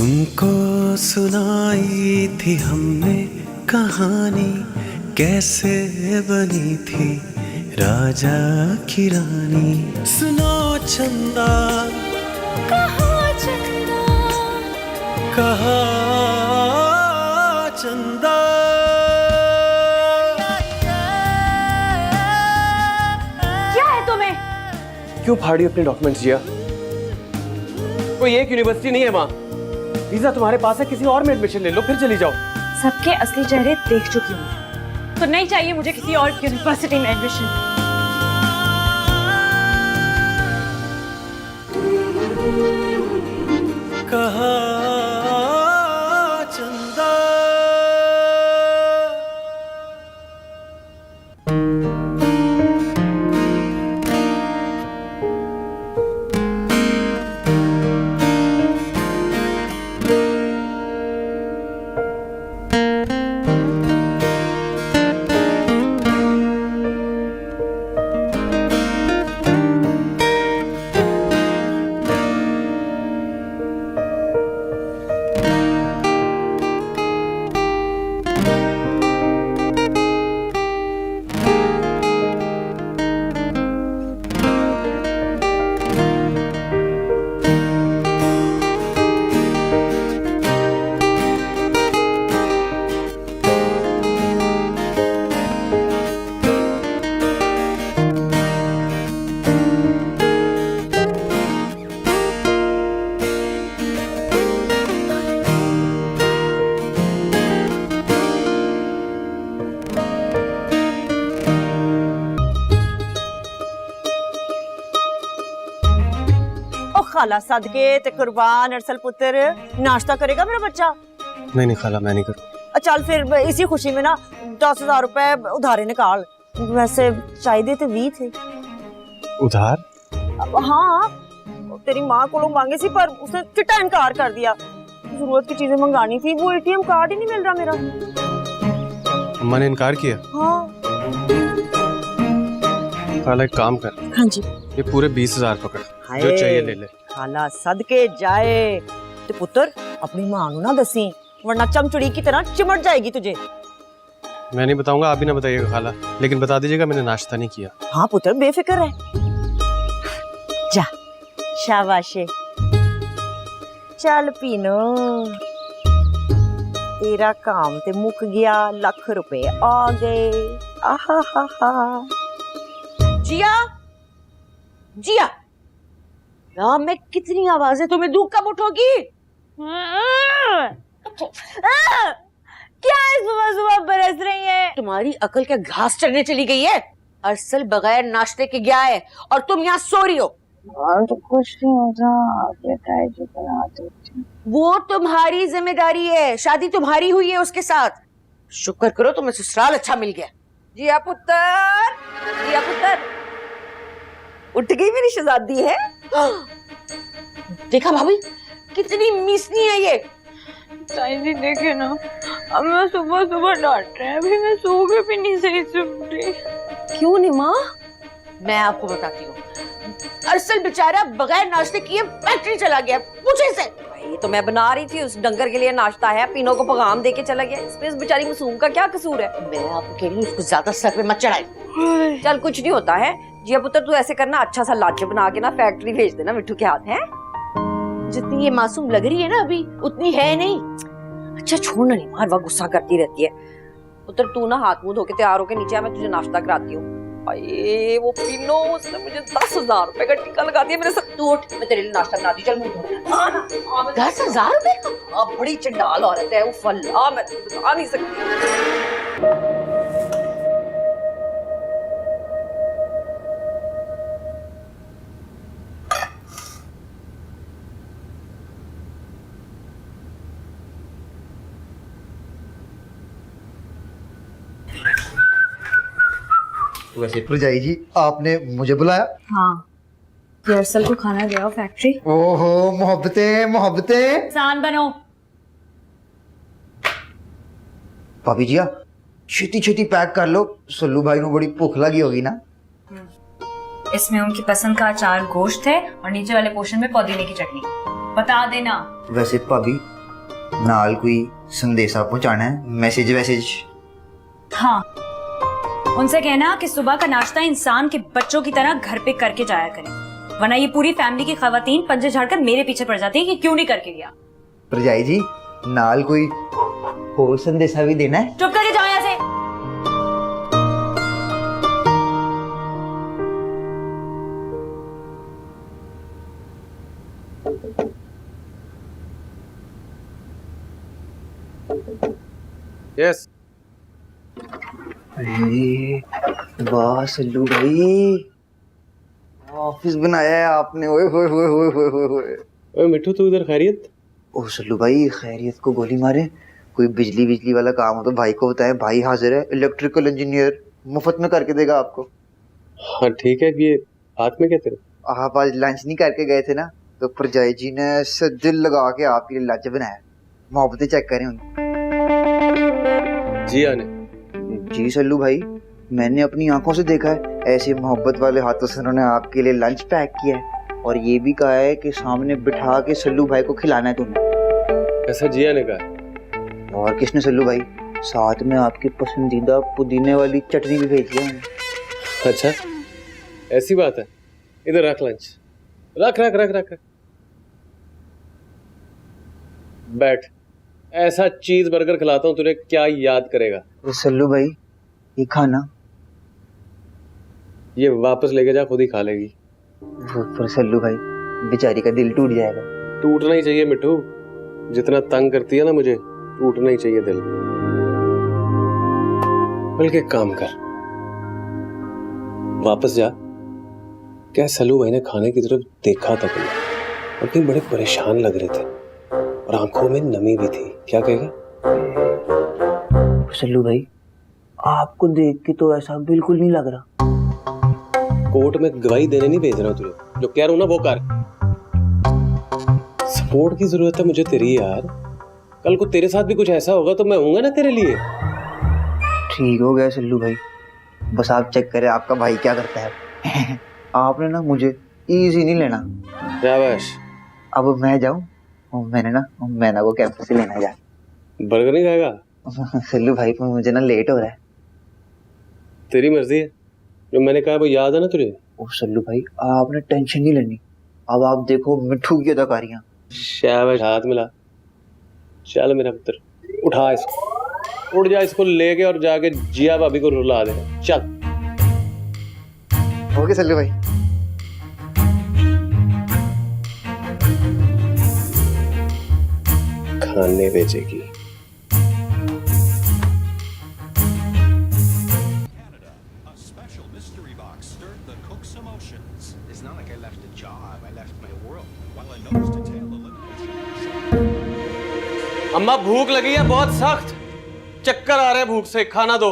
तुमको सुनाई थी हमने कहानी, कैसे बनी थी राजा की रानी। सुनो चंदा, कहाँ चंदा, कहा चंदा। क्या है तुम्हें? क्यों फाड़ी अपने डॉक्यूमेंट्स जिया? कोई एक यूनिवर्सिटी नहीं है माँ। वीजा तुम्हारे पास है, किसी और में एडमिशन ले लो, फिर चली जाओ। सबके असली चेहरे देख चुकी हूँ, तो नहीं चाहिए मुझे किसी और यूनिवर्सिटी में एडमिशन। कहा चंदा। खाला सदके ते कुर्बान अरसल पुत्र, नाश्ता करेगा मेरा बच्चा? नहीं खाला, मैं नहीं करूँ। चल फिर इसी खुशी में ना 10,000 रुपए उधारे निकाल। वैसे चाहिए थे 20 थे। उधार? हाँ, तेरी माँ को मांगे सी पर उसने चिट्टा इनकार कर दिया। जरूरत की चीजें मंगानी थी, वो एटीएम कार्ड ही नहीं मिल रहा मेरा। अम्मा ने इनकार किया? हाँ। खाला एक काम कर। हाँ जी। ये पूरे 20,000 पकड़, जो चाहिए ले ले। खाला सदके जाए ते पुत्र, अपनी माँ नू ना दसी, वरना चमचुड़ी की तरह चिमट जाएगी तुझे। मैं नहीं बताऊंगा, आप भी ना बताइएगा खाला, लेकिन बता दीजिएगा मैंने नाश्ता नहीं किया। हाँ पुत्र, बेफिक्र है। जा, शाबाशे। चल पीनो, तेरा काम ते मुक गया, लाख रुपए आ गए। आहा हा हा। जिया, जिया, राम में कितनी आवाजें, तुम्हें दूं कब उठोगी? क्या है सुबह सुबह बरस रही है? तुम्हारी अकल क्या घास चढ़ने चली गई है? अरसल बगैर नाश्ते के गया है और तुम यहाँ सो रही हो। तो कुछ नहीं होता, आप जो बनाते थे। वो तुम्हारी जिम्मेदारी है, शादी तुम्हारी हुई है उसके साथ। शुक्र करो तुम्हें ससुराल अच्छा मिल गया। जिया पुत्र, जिया पुत्र, उठ गई मेरी शहजादी है। देखा भाभी, कितनी मिसनी है ये। ताई जी देखे ना, अब मैं सुबह सुबह डांट रहे हैं, अभी मैं सो के भी नहीं सही से उठी। क्यों नहीं माँ? मैं आपको बताती हूँ। अरसल बेचारा बगैर नाश्ते किए फैक्ट्री चला गया, पूछे से। ये तो मैं बना रही थी, उस डंगर के लिए नाश्ता है, पीनो को पैगाम देके चला गया। इसमें इस बेचारी मासूम का क्या कसूर है? मैं आपको कह रही हूँ, उसको ज्यादा सर पे मत चढ़ाए। चल कुछ नहीं होता है। जिया पुत्र, तू ऐसे करना, अच्छा सा लाचे बना के ना फैक्ट्री भेज देना मिट्टू के हाथ। है जितनी ये मासूम लग रही है ना अभी, उतनी है नहीं। अच्छा छोड़ना, नहीं हर वक्त गुस्सा करती रहती है। पुत्र तू ना हाथ मुंह धो के तैयार होके नीचे आ, मैं तुझे नाश्ता कराती हूँ। अरे वो पीनो, उसने मुझे 10,000 रुपए का टिक्का लगा दिया मेरे सर। तू उठ, मैं तेरे लिए नाश्ता बनाती। चल मुंह धो। 10,000 रुपए का? बड़ी चंडाल औरत है, उफ अल्लाह, मैं तुझे बता नहीं सकती। वैसे भरजाई जी, आपने मुझे बुलाया? हाँ, अरसल को खाना गया फैक्ट्री। ओहो, मोहब्बतें मोहब्बतें। इंसान बनो। भाभी जी, छेती छेती पैक कर लो, सल्लू भाई को बड़ी भूख लगी होगी ना। इसमें उनकी पसंद का अचार, गोश्त है और नीचे वाले पोर्शन में पुदीने की चटनी। बता देना। वैसे भाभी, नाल कोई संदेशा पहुंचाना है, मैसेज वैसेज। हाँ, उनसे कहना कि सुबह का नाश्ता इंसान के बच्चों की तरह घर पे करके जाया करें, वरना ये पूरी फैमिली की खवातीन पंजे झाड़कर मेरे पीछे पड़ जाती है कि क्यों नहीं करके गया। भरजाई जी नाल कोई और संदेशा भी देना है। चुप करके जाओ यहाँ से। यस। अरे वाह सल्लू भाई, ऑफिस बनाया है आपने। ओए होए होए होए होए होए होए। ओए मिठू, तू इधर खैरियत? ओ सल्लू भाई, खैरियत को गोली मारे। कोई बिजली वाला काम हो तो भाई को बताएं, भाई हाजिर है। इलेक्ट्रिकल इंजीनियर मुफ्त में करके देगा आपको। हाँ ठीक है। ये हाथ में क्या तेरे? आप आज लंच नहीं करके गए थे ना, तो परजाई जी ने ऐसे दिल लगा के आपके लिए लंच बनाया। मोहब्बतें चेक करें उनकी। जी आने। जी सल्लू भाई, मैंने अपनी आंखों से देखा है, ऐसे मोहब्बत वाले हाथों से उन्होंने आपके लिए लंच पैक किया है और ये भी कहा है कि सामने बिठा के सल्लू भाई को खिलाना है तुम्हें। ऐसा जिया ने कहा? और किसने सल्लू भाई, साथ में आपकी पसंदीदा पुदीने वाली चटनी भी भेजी है उन्होंने। अच्छा ऐसी बात है। इधर रख लंच, रख रख रख रख, रख। बैठ। ऐसा चीज बर्गर खिलाता हूँ, तुझे क्या याद करेगा? सल्लू भाई ये खाना, ये वापस लेके जा, खुद ही खा लेगी। पर सल्लू भाई बेचारी का दिल टूट जाएगा। टूटना ही चाहिए मिठू, जितना तंग करती है ना मुझे, टूटना ही चाहिए दिल। बल्कि एक काम कर, वापस जा। क्या सल्लू भाई ने खाने की तरफ देखा तक नहीं, बल्कि बड़े परेशान लग रहे थे और आंखों में नमी भी थी। क्या कहेगा? सल्लू भाई आपको देख के तो ऐसा बिल्कुल नहीं लग रहा। कोर्ट में गवाही देने नहीं भेज रहा तुझे, जो कह रहा हूं ना वो कर। सपोर्ट की जरूरत है मुझे तेरी यार। कल को तेरे साथ भी कुछ ऐसा होगा तो मैं हूंगा ना तेरे लिए। ठीक हो गया सल्लू भाई, बस आप चेक करें आपका भाई क्या करता है। आपने ना मुझे इजी नहीं लेना। शाबाश। अब मैं जाऊं, मैंने ना मैना को कैंपस से लेना जा। बर्गर नहीं खाएगा? सल्लू भाई मुझे ना लेट हो रहा है। तेरी मर्जी है, जो मैंने कहा वो याद है ना तुझे? ओ सल्लू भाई आपने टेंशन नहीं लेनी, अब आप देखो मिठू की अदाकारियां। शाबाश, हाथ मिला। चल मेरा पुत्र, उठा इसको, उठ जा, इसको लेके और जाके जिया भाभी को रुला दे। चल। ओके सल्लू भाई। खाने बेचेगी। अम्मा भूख लगी है बहुत सख्त, चक्कर आ रहे हैं भूख से, खाना दो।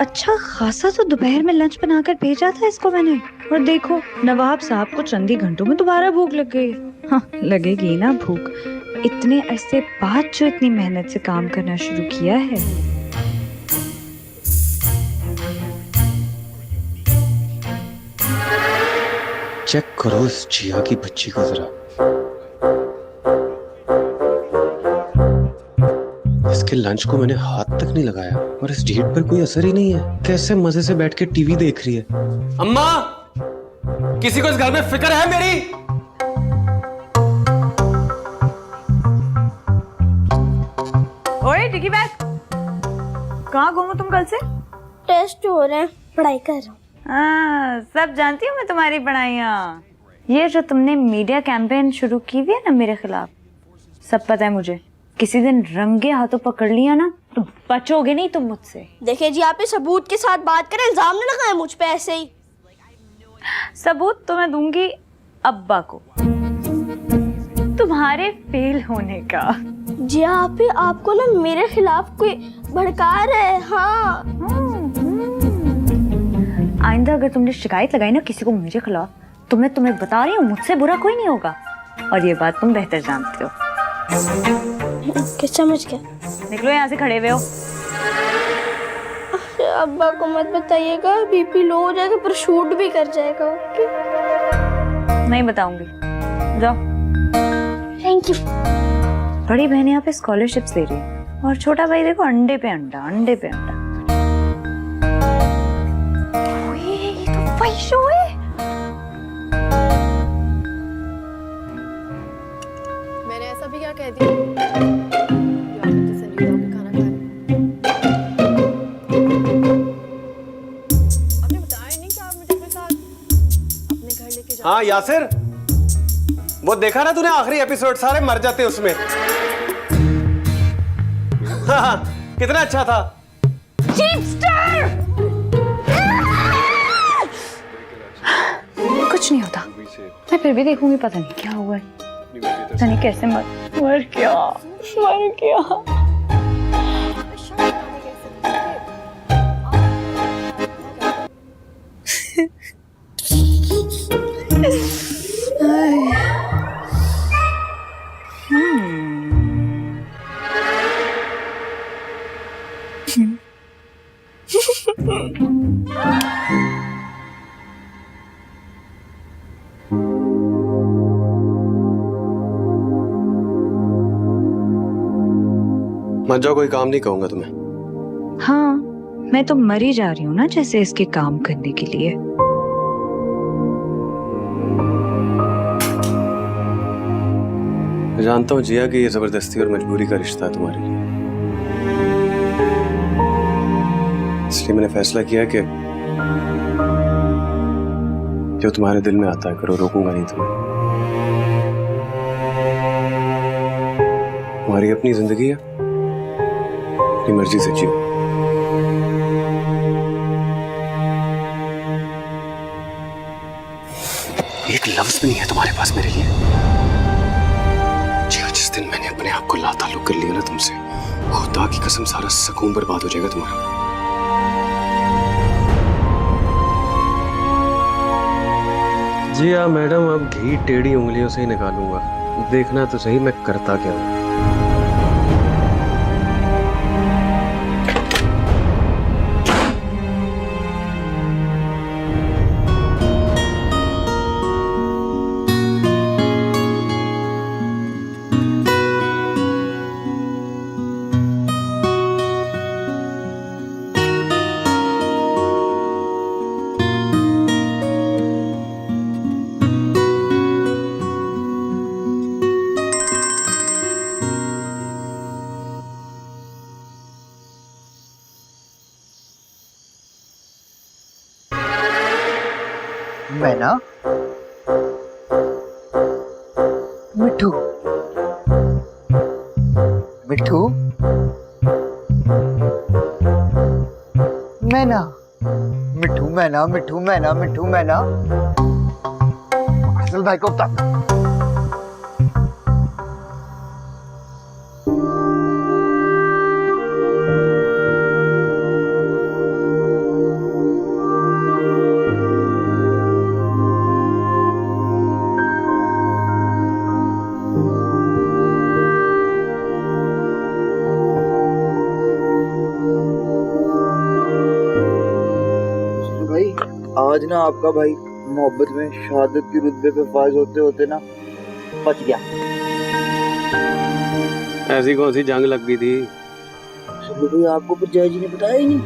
अच्छा खासा तो दोपहर में लंच बनाकर भेजा था इसको मैंने, और देखो नवाब साहब को चंद ही घंटों में दोबारा भूख लग गई। हाँ लगेगी ना भूख, इतने अरसे बाद जो इतनी मेहनत से काम करना शुरू किया है। चेक करो इस जिया की बच्ची को जरा, इसके लंच को मैंने हाथ तक नहीं लगाया और इस डेट पर कोई असर ही नहीं है। कैसे मजे से बैठ के टीवी देख रही है। अम्मा, किसी को इस घर में फिक्र है मेरी? ओए टिकी बैग, कहाँ घूमो तुम कल से? टेस्ट हो रहे हैं, पढ़ाई कर रहा हूँ। हाँ सब जानती हूँ मैं तुम्हारी पढ़ाइयाँ। ये जो तुमने मीडिया कैंपेन शुरू की हुई है ना मेरे खिलाफ, सब पता है मुझे। किसी दिन रंगे हाथों पकड़ लिया ना तो बचोगे नहीं तुम मुझसे। देखिए जी, आप सबूत के साथ बात करें, इल्जाम न लगाएं मुझ पे ऐसे ही। सबूत तो मैं दूंगी अब्बा को तुम्हारे फेल होने का। जी आप ही, आपको ना मेरे खिलाफ कोई भड़का रहा है। हाँ आइंदा अगर तुमने शिकायत लगाई ना किसी को मेरे खिलाफ, तो मैं तुम्हें बता रही हूँ मुझसे बुरा कोई नहीं होगा, और ये बात तुम बेहतर जानते हो। क्या समझ गया? निकलो यहाँ से, खड़े हुए हो। अब्बा को मत बताइएगा, बीपी लो हो जाएगा, पर शूट भी कर जाएगा। ओके नहीं बताऊंगी, जाओ। Thank you. बड़ी बहन यहाँ पे स्कॉलरशिप्स ले रही है और छोटा भाई देखो अंडे पे अंडा, अंडे पे अंडा। ओए, ये तो वही शो है। मैंने ऐसा भी क्या कह दिया? या फिर तो संजीदा होके खाना खा रहे। आपने बताया नहीं कि आप मुझे अपने साथ अपने घर लेके जाओ। हाँ यासिर, वो देखा ना तूने आखिरी एपिसोड, सारे मर जाते उसमें। हाँ, कितना अच्छा था। कुछ नहीं होता, मैं फिर भी देखूंगी। पता नहीं क्या हुआ है, पता नहीं कैसे मर गया। मत जाओ, कोई काम नहीं कहूंगा तुम्हें। हाँ, मैं तो मरी जा रही हूँ ना जैसे इसके काम करने के लिए। मैं जानता हूँ जिया कि ये जबरदस्ती और मजबूरी का रिश्ता है तुम्हारे लिए, इसलिए मैंने फैसला किया कि जो तुम्हारे दिल में आता है करो, रोकूंगा नहीं तुम्हें। तुम्हारी अपनी जिंदगी है, अपनी मर्जी से जियो। एक लफ्ज भी नहीं है तुम्हारे पास मेरे लिए। जिस दिन मैंने अपने आप को लाताल्लुक कर लिया ना तुमसे, खुदा की कसम सारा सुकून बर्बाद हो जाएगा तुम्हारा। जी हाँ मैडम, अब घी टेढ़ी उंगलियों से ही निकालूंगा, देखना तो सही मैं करता क्या हूँ। मैना, मिठू, मिठू, मैना, मिठू, मैना, मिठू, मैना, मिठू, मैना। असल भाई को बता। आज ना आपका भाई मोहब्बत में शहादत की रुतबे पे फायज होते होते ना बच गया। ऐसी कौन सी जंग लग गई थी? भाई आपको फिर जय जी ने बताया ही नहीं।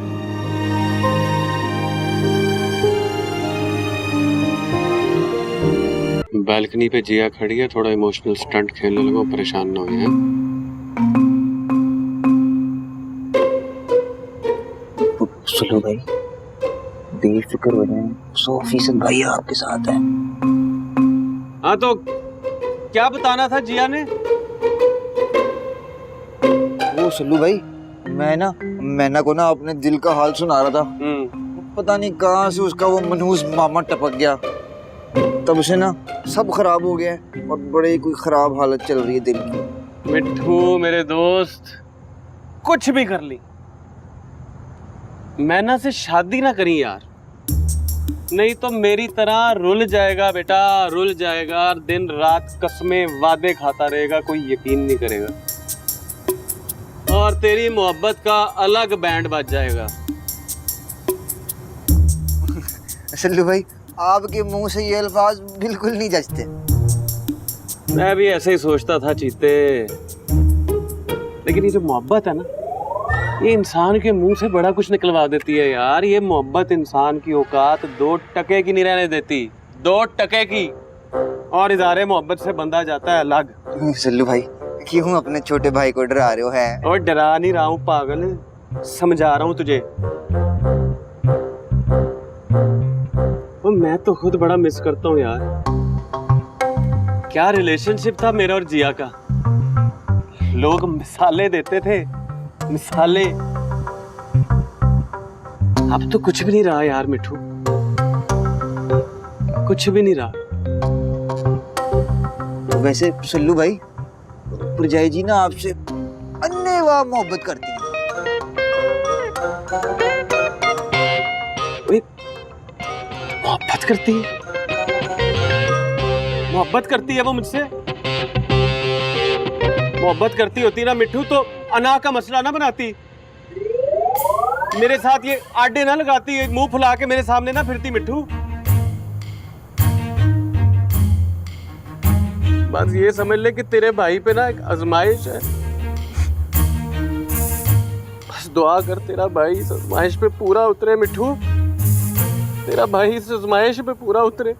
बालकनी पे जिया खड़ी है, थोड़ा इमोशनल स्टंट खेलने लगो, परेशान ना हुए हैं। सुनो भाई, बेफिक्र हो जाए, 100% भाई आपके साथ है। हाँ तो क्या बताना था जिया ने? वो सल्लू भाई, मैना को ना अपने दिल का हाल सुना रहा था। पता नहीं कहाँ से उसका वो मनहूस मामा टपक गया, तब से ना सब खराब हो गया है और बड़े कोई खराब हालत चल रही है दिल की। मिट्ठू मेरे दोस्त, कुछ भी कर ली, मैना से शादी ना करी यार, नहीं तो मेरी तरह रुल जाएगा बेटा, रुल जाएगा। दिन रात कसमें वादे खाता रहेगा, कोई यकीन नहीं करेगा, और तेरी मोहब्बत का अलग बैंड बज जाएगा। सल्लू भाई, आपके मुंह से ये अल्फाज बिल्कुल नहीं जचते। मैं भी ऐसे ही सोचता था चीते, लेकिन ये जो मोहब्बत है ना, ये इंसान के मुंह से बड़ा कुछ निकलवा देती है यार। ये मोहब्बत इंसान की औकात 2 टके की नहीं रहने देती, 2 टके की। और इदारे मोहब्बत से बंदा जाता है अलग। सल्लू भाई क्यों अपने छोटे भाई को डरा रहे हो? है और डरा नहीं रहा हूँ पागल, समझा रहा हूँ तुझे। और मैं तो खुद बड़ा मिस करता हूँ यार। क्या रिलेशनशिप था मेरा और जिया का। लोग मिसालें देते थे, मिसालें। अब तो कुछ भी नहीं रहा यार मिठू, कुछ भी नहीं रहा। वैसे सल्लू भाई, पुरजाई जी ना आपसे अन्नेवाह मोहब्बत करती हैं। मोहब्बत करती है? मोहब्बत करती है वो मुझसे? मोहब्बत करती होती ना मिठू तो अना का मसला ना बनाती, मेरे साथ ये आडे ना लगाती, मुंह फुला के मेरे सामने ना फिरती मिठू। बस ये समझ ले कि तेरे भाई पे ना एक आजमाइश है। बस दुआ कर तेरा भाई इस आजमाइश पे पूरा उतरे मिठू, तेरा भाई इस आजमाइश पे पूरा उतरे।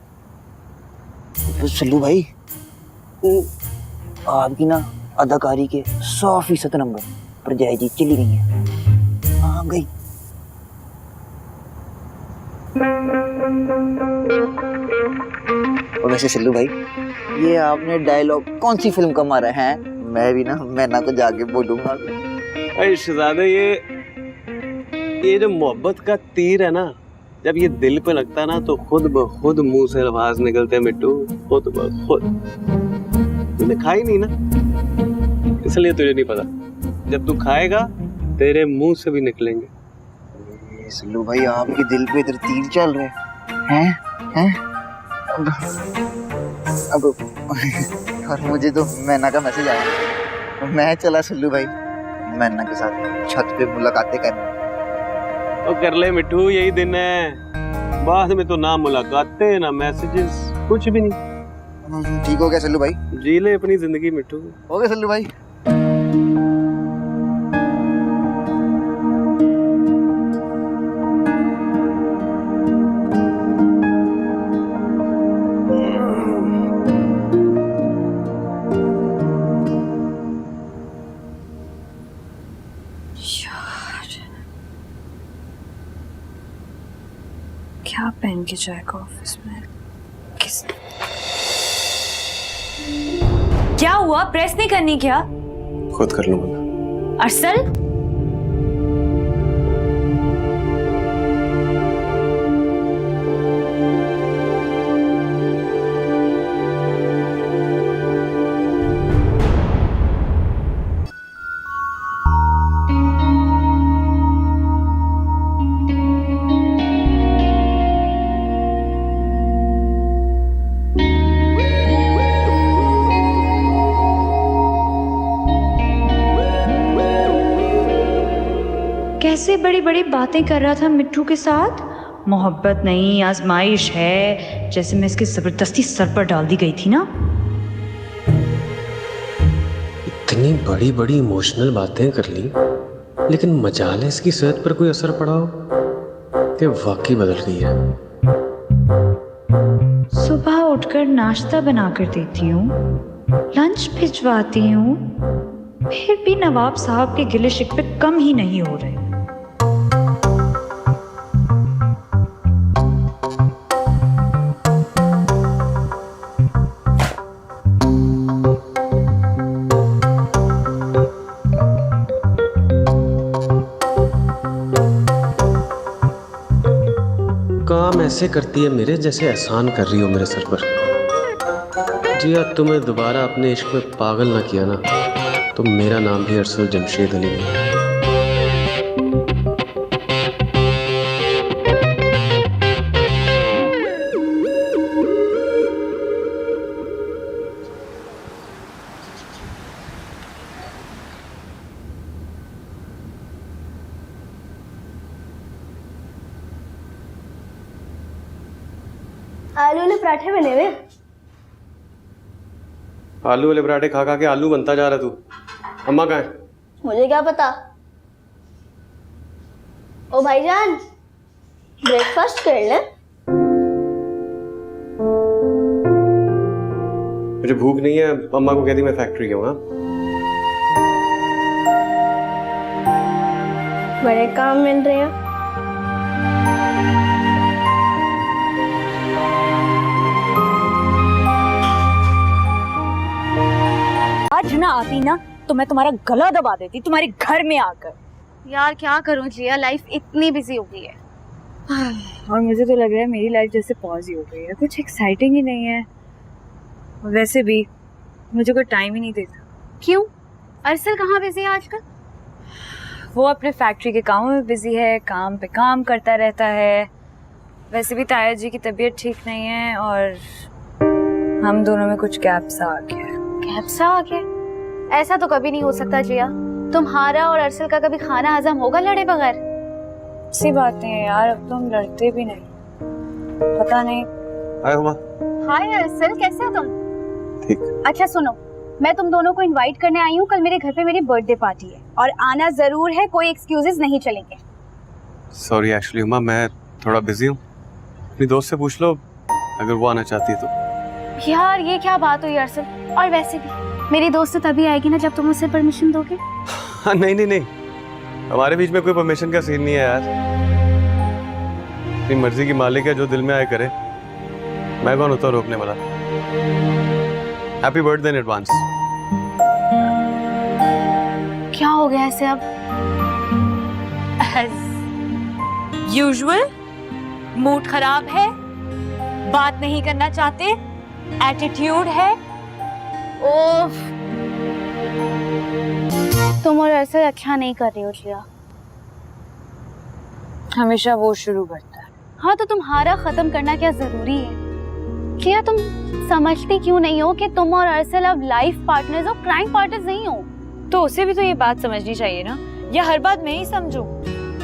सल्लू भाई, आपकी ना अदाकारी के 100% नंबर पर जय जी चली गई है। आ गई। और वैसे सल्लू भाई, ये आपने डायलॉग कौन सी फिल्म का मारा है? मैं भी ना मैना को जाके बोलूंगा। अरे शहजादे, ये जो मोहब्बत का तीर है ना, जब ये दिल पे लगता है ना तो खुद ब खुद मुंह से आवाज निकलते हैं मिट्टू, खुद ब खुद। तूने खाई नहीं ना, इसलिए तुझे नहीं पता। जब तू खाएगा तेरे मुंह से भी निकलेंगे। सल्लू भाई, आपके दिल पे इधर तीर चल रहे हैं? अब और मुझे तो मैना का मैसेज आया। मैं चला सल्लू भाई मैना के साथ छत पे मुलाकातें करने। और कर ले मिट्टू, यही दिन है। बाद में तो ना मुलाकातें ना मैसेजेस, कुछ भी नहीं। ठीक हो गया सल्लू भाई, जी ले अपनी जिंदगी मिट्टू। हो गया सल्लू भाई। क्या पहन के जाएगा ऑफिस में? किस क्या हुआ? प्रेस नहीं करनी क्या? खुद कर लूंगा। अरसल, कैसे बड़ी बड़ी बातें कर रहा था मिट्टू के साथ। मोहब्बत नहीं, आजमाइश है, जैसे मैं इसकी जबरदस्ती सर पर डाल दी गई थी ना। इतनी बड़ी बड़ी इमोशनल बातें कर ली, लेकिन मजाल है इसकी सेहत पर कोई असर पड़ा हो कि वाकई बदल गई है। सुबह उठकर नाश्ता बनाकर देती हूँ, लंच भिजवाती हूँ, फिर भी नवाब साहब के गिले शिकवे कम ही नहीं हो रहे। काम ऐसे करती है मेरे जैसे एहसान कर रही हो मेरे सर पर। जी हाँ, तुम्हें दोबारा अपने इश्क में पागल ना किया ना तो मेरा नाम भी अरसल जमशेद अली नहीं। आलू वाले पराठे बने हुए। आलू वाले पराठे खा खा के आलू बनता जा रहा तू। अम्मा कहाँ है? मुझे क्या पता। ओ भाईजान, ब्रेकफास्ट कर ले। मुझे भूख नहीं है, अम्मा को कहती मैं फैक्ट्री गया हूँ। बड़े काम मिल रहे हैं। आज ना आती ना तो मैं तुम्हारा गला दबा देती तुम्हारे घर में आकर। यार क्या करूं जिया, लाइफ इतनी बिजी हो गई है। और मुझे तो लग रहा है मेरी लाइफ जैसे पॉज ही हो गई है, कुछ एक्साइटिंग ही नहीं है। वैसे भी मुझे कोई टाइम ही नहीं देता। क्यों? अरसल कहाँ बिजी है आजकल? वो अपने फैक्ट्री के कामों में बिजी है, काम पे काम करता रहता है। वैसे भी ताया जी की तबीयत ठीक नहीं है और हम दोनों में कुछ गैप सा आ गया है। गैप सा आ गया? ऐसा तो कभी नहीं हो सकता जिया। तुम्हारा और अरसल का कभी खाना हजम होगा लड़े बगैर? ऐसी बात नहीं है यार, अब तो हम लड़ते भी नहीं। पता नहीं। हाय हुमा। हाय अरसल, कैसे हो तुम? ठीक। अच्छा सुनो, मैं तुम दोनों को इनवाइट करने आई हूँ। कल मेरे घर पे मेरी बर्थडे पार्टी है और आना जरूर है, कोई एक्सक्यूजेस नहीं चलेंगे। सॉरी एक्चुअली हुमा, मैं थोड़ा बिजी हूँ। अपनी दोस्त से पूछ लो अगर वो आना चाहती है तो। यार ये क्या बात हुई अरसल? और वैसे भी मेरी दोस्त तो तभी आएगी ना जब तुम उसे परमिशन दोगे। हाँ नहीं नहीं नहीं, हमारे बीच में कोई परमिशन का सीन नहीं है यार। अपनी मर्जी की मालिक है, जो दिल में आए करे। मैं कौन होता हूँ रोकने वाला। Happy birthday in advance. क्या हो गया ऐसे अब? एज यूजुअल मूड खराब है, बात नहीं करना चाहते, एटीट्यूड है। ओफ, तुम और ऐसे अच्छा नहीं कर रही हो जिया। हमेशा वो शुरू करता है। हाँ तो तुम्हारा खत्म करना क्या जरूरी है? क्या तुम समझती क्यों नहीं हो कि तुम और अरसल अब लाइफ पार्टनर्स और क्राइम पार्टनर्स नहीं हो? तो उसे भी तो ये बात समझनी चाहिए ना, या हर बात मैं ही समझूं?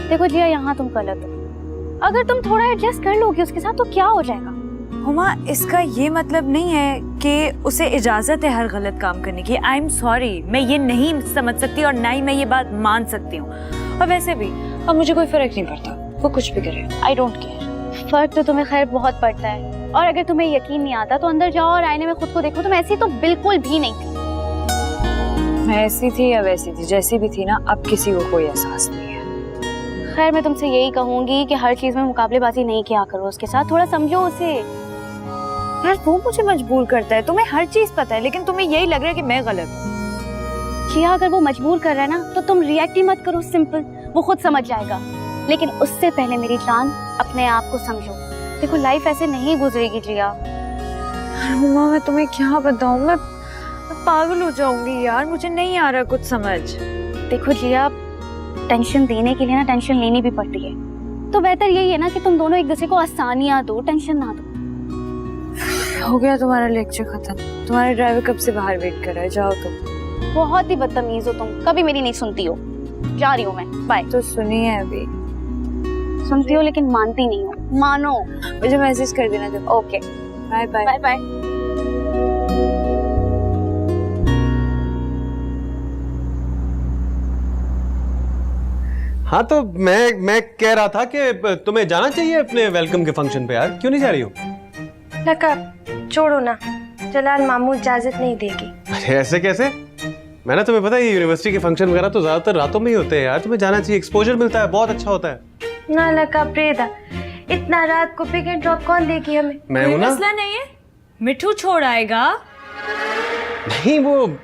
देखो जिया, यहाँ तुम गलत हो। अगर तुम थोड़ा एडजस्ट कर लोगे उसके साथ तो क्या हो जाएगा? हुमा, इसका ये मतलब नहीं है कि उसे इजाजत है हर गलत काम करने की। आई एम सॉरी, मैं ये नहीं समझ सकती और ना ही मैं ये बात मान सकती हूँ। और वैसे भी अब मुझे कोई फर्क नहीं पड़ता, वो कुछ भी करे, आई डोंट केयर। फर्क तो तुम्हें खैर बहुत पड़ता है। और अगर तुम्हें यकीन नहीं आता तो अंदर जाओ और आईने में खुद को देखो, तुम ऐसी तो बिल्कुल भी नहीं थी। मैं ऐसी थी या वैसी थी, जैसी भी थी ना, अब किसी को कोई एहसास नहीं है। खैर मैं तुमसे यही कहूंगी कि हर चीज में मुकाबलेबाजी नहीं किया करो उसके साथ, थोड़ा समझो उसे। यार वो मुझे मजबूर करता है, तुम्हें हर चीज पता है लेकिन तुम्हें यही लग रहा है कि मैं गलत हूँ। किया अगर वो मजबूर कर रहा है ना तो तुम रिएक्ट ही मत करो, सिंपल, वो खुद समझ जाएगा। लेकिन उससे पहले मेरी जान अपने आप को समझो। देखो लाइफ ऐसे नहीं गुजरेगी जिया। हुमा मैं तुम्हें क्या बताऊं, मैं पागल हो जाऊंगी यार, मुझे नहीं आ रहा कुछ समझ। देखो जिया, टेंशन देने के लिए ना टेंशन लेनी भी पड़ती है, तो बेहतर यही है ना कि तुम दोनों एक दूसरे को आसानियां दो, टेंशन ना दो। हो गया तुम्हारा लेक्चर खत्म, तुम्हारा ड्राइवर कब से बाहर वेट कर रहा है, जाओ तुम। बहुत ही बदतमीज हो तुम, कभी मेरी नहीं सुनती हो। जा रही हूँ मैं, बाय। तो सुनिए, अभी सुनती हो लेकिन मानती नहीं हो, मानो। मुझे मैसेज कर देना जब। Okay, bye bye. Bye bye. हाँ तो मैं कह रहा था कि तुम्हें जाना चाहिए अपने वेलकम के फंक्शन पे यार, क्यों नहीं जा रही हो? लका, छोड़ो ना, जलाल मामू इजाजत नहीं देगी। अरे ऐसे कैसे? मैंने तुम्हें पता है ये यूनिवर्सिटी के फंक्शन वगैरह तो ज्यादातर रातों में ही होते हैं यार, तुम्हें जाना चाहिए, एक्सपोजर मिलता है, बहुत अच्छा होता है। ना लका प्रेदा, इतना रात को पिक एंड ड्रॉप कौन देगी हमें? मैं हूं ना। मसला नहीं है, मिठू छोड़ आएगा। नहीं वो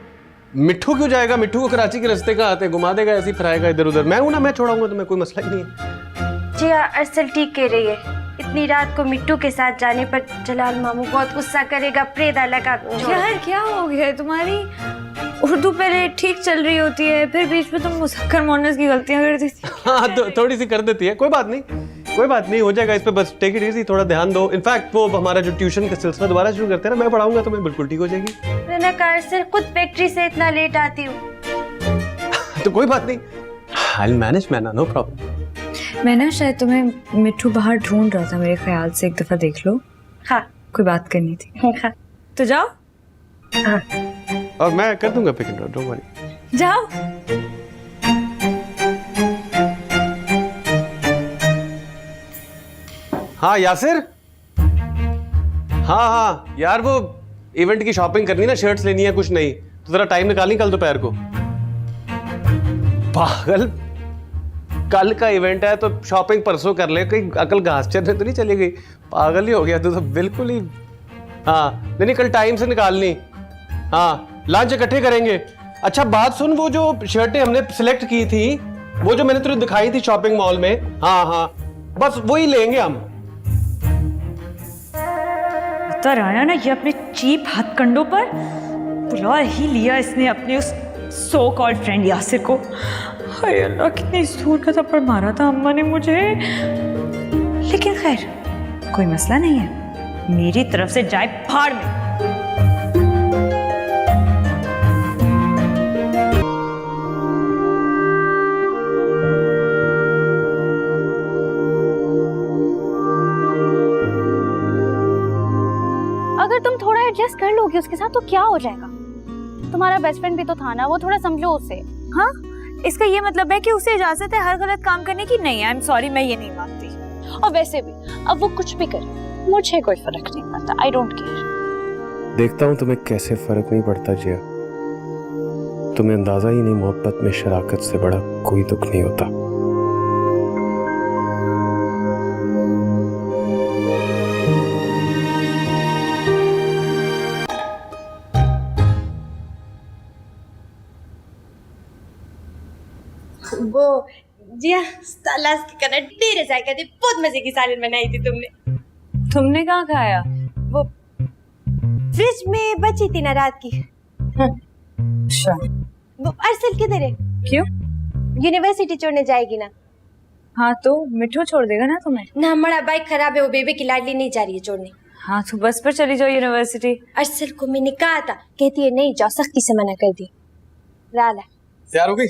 मिट्ठू क्यों जाएगा? मिट्ठू को कराची के रास्ते का आते, घुमा देगा, ऐसे ही फिराएगा इधर उधर। मैं हूं ना, मैं छोड़ाऊंगा तुम्हें, कोई मसला ही नहीं है। जी अरसल ठीक कह रही है, इतनी रात को मिट्टू के साथ जाने पर जलाल मामू बहुत गुस्सा करेगा। प्रेदा लगा। यार क्या हो गया है तुम्हारी? उर्दू पहले ठीक चल रही होती है, फिर बीच में तुम मुसक्कर मोनस की गलतियां कर देती। हाँ तो थोड़ी सी कर देती है, कोई बात नहीं, कोई बात नहीं, हो जाएगा। इस पे बस टेक इट इजी, थोड़ा ध्यान दो। इनफैक्ट वो हमारा जो ट्यूशन का सिलसिला दोबारा शुरू करते हैं ना, मैं पढ़ाऊंगा तुम्हें, बिल्कुल ठीक हो जाएगी। अरसल खुद फैक्ट्री से इतना लेट आती हूँ। तो कोई बात नहीं, आई विल मैनेज मैना, नो प्रॉब्लम। मैं ना शायद तुम्हें मिट्टू बाहर ढूंढ रहा था, मेरे ख्याल से, एक दफा देख लो। हाँ, कोई बात करनी थी। हाँ। तो जाओ। हाँ। और मैं कर दूंगा pick and drop, don't worry. जाओ। हाँ यासिर, हाँ हाँ यार, वो इवेंट की शॉपिंग करनी ना, शर्ट्स लेनी है कुछ नहीं, तो जरा टाइम निकाली कल दोपहर को। पागल, कल का इवेंट है तो शॉपिंग परसों कर ले, कहीं अकल घास चरने तो नहीं चली गई? पागल ही हो गया तू तो बिल्कुल ही। हाँ नहीं, कल टाइम से निकालनी। हाँ लंच इकट्ठे करेंगे। अच्छा बात सुन, वो जो शर्टें हमने सिलेक्ट की थी, वो जो मैंने तुझे दिखाई थी शॉपिंग मॉल में, हाँ हाँ बस वही लेंगे हम। उतर आया ना ये अपने चीप हथकंडों पर, बुला ही लिया इसने अपने उस सो कॉल्ड फ्रेंड यासिर को। हाय अल्लाह, कितनी जोर का थप्पड़ मारा था अम्मा ने मुझे। लेकिन खैर कोई मसला नहीं है, मेरी तरफ से जाए फाड़ में। अगर तुम थोड़ा एडजस्ट कर लोगे उसके साथ तो क्या हो जाएगा? तुम्हारा बेस्ट फ्रेंड भी तो था ना, वो थोड़ा समझो उसे। हाँ, इसका ये मतलब है कि उसे इजाजत है हर गलत काम करने की? नहीं, आई एम सॉरी, मैं ये नहीं मानती। और वैसे भी अब वो कुछ भी करे मुझे कोई फर्क नहीं पड़ता, आई डोंट केयर। देखता हूँ तुम्हें कैसे फर्क नहीं पड़ता जिया। तुम्हें अंदाजा ही नहीं, मोहब्बत में शराकत से बड़ा कोई दुख नहीं होता। वो जिया सालास की कना तेरे जायका थी, बहुत मजे की सालन बनाई थी तुमने। तुमने कहाँ खाया? वो फ्रिज में बची थी ना रात की। अच्छा, वो अरसल किधर है? क्यों? यूनिवर्सिटी छोड़ने जाएगी ना। हाँ तो मिठू छोड़ देगा ना तुम्हें? ना हमारा बाइक खराब है, वो बेबी की लाडली नहीं जा रही है छोड़ने। हाँ तो बस पर चली जाओ यूनिवर्सिटी। अरसल को मैंने कहा था, कहती है नहीं जाओ, सख्ती से मना कर दी। राला तैयार हो गई?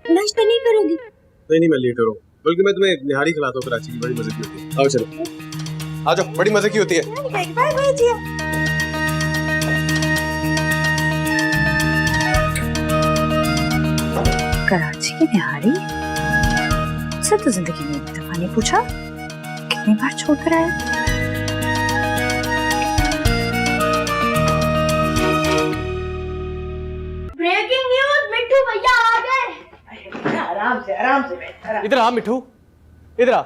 नाश्ता नहीं करोगी? नहीं मैं लेट हो रहा हूँ, बल्कि मैं तुम्हें निहारी खिलाता हूँ कराची की, बड़ी मजे की होती है। आओ चलो, आ जाओ, बड़ी मजे की होती है। बाय बाय जिया। कराची की निहारी से तो जिंदगी में एक दफा नहीं पूछा, कितनी बार छोड़कर आया। ब्रेकिंग न्यूज, मिट्टू भैया आ गए। आराम से बैठ। इधर आ मिठू, इधर आ,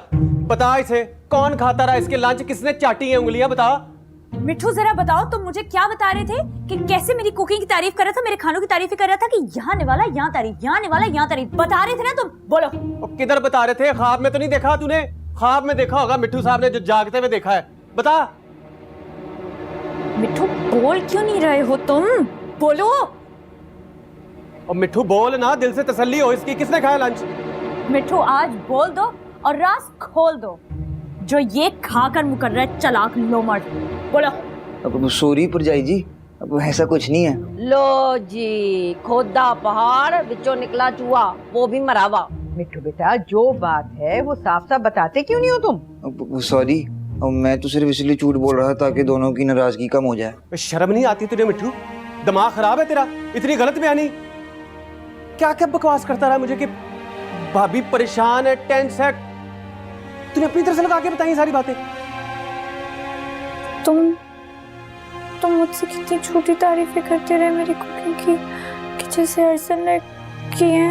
बता इसे कौन खाता रहा इसके लंच, किसने चाटी है उंगलियां, बता। मिठू जरा बताओ, तुम मुझे क्या बता रहे थे कि कैसे मेरी कुकिंग की तारीफ कर रहा था, मेरे खानों की तारीफ कर रहा था कि यहाँ आने वाला यहाँ तारीफ, यहाँ आने वाला यहाँ तारीफ, बता रहे थे ना तुम? बोलो। किधर बता रहे थे? ख्वाब में तो नहीं देखा तूने? ख्वाब में देखा होगा मिठू साहब ने, जो जागते हुए देखा है, बता। मिठू बोल क्यों नहीं रहे हो तुम? बोलो। और मिठू बोल ना, दिल से तसल्ली हो इसकी, किसने खाया लंच? मिठू आज बोल दो और राज खोल दो, जो ये खाकर मुकर्रर चलाक लोमड़। बोलो। अब सॉरी परजाई जी, अब ऐसा कुछ नहीं है। लो जी, खोदा पहाड़ बिचो निकला चूहा, वो भी मरावा। मिट्टू बेटा, जो बात है वो साफ साफ बताते क्यों नहीं हो तुम? सॉरी, मैं तो सिर्फ इसलिए झूठ बोल रहा था ताकि दोनों की नाराजगी कम हो जाए। शर्म नहीं आती तुझे मिठू? दिमाग खराब है तेरा? इतनी गलत बयानी, क्या क्या बकवास करता रहा मुझे कि भाभी परेशान है, टेंस है। तूने अपनी तरफ से लगा के बताई सारी बातें। तुम मुझसे कितनी छोटी तारीफें करते रहे मेरी कुकिंग की, कि जैसे अरसल ने की है।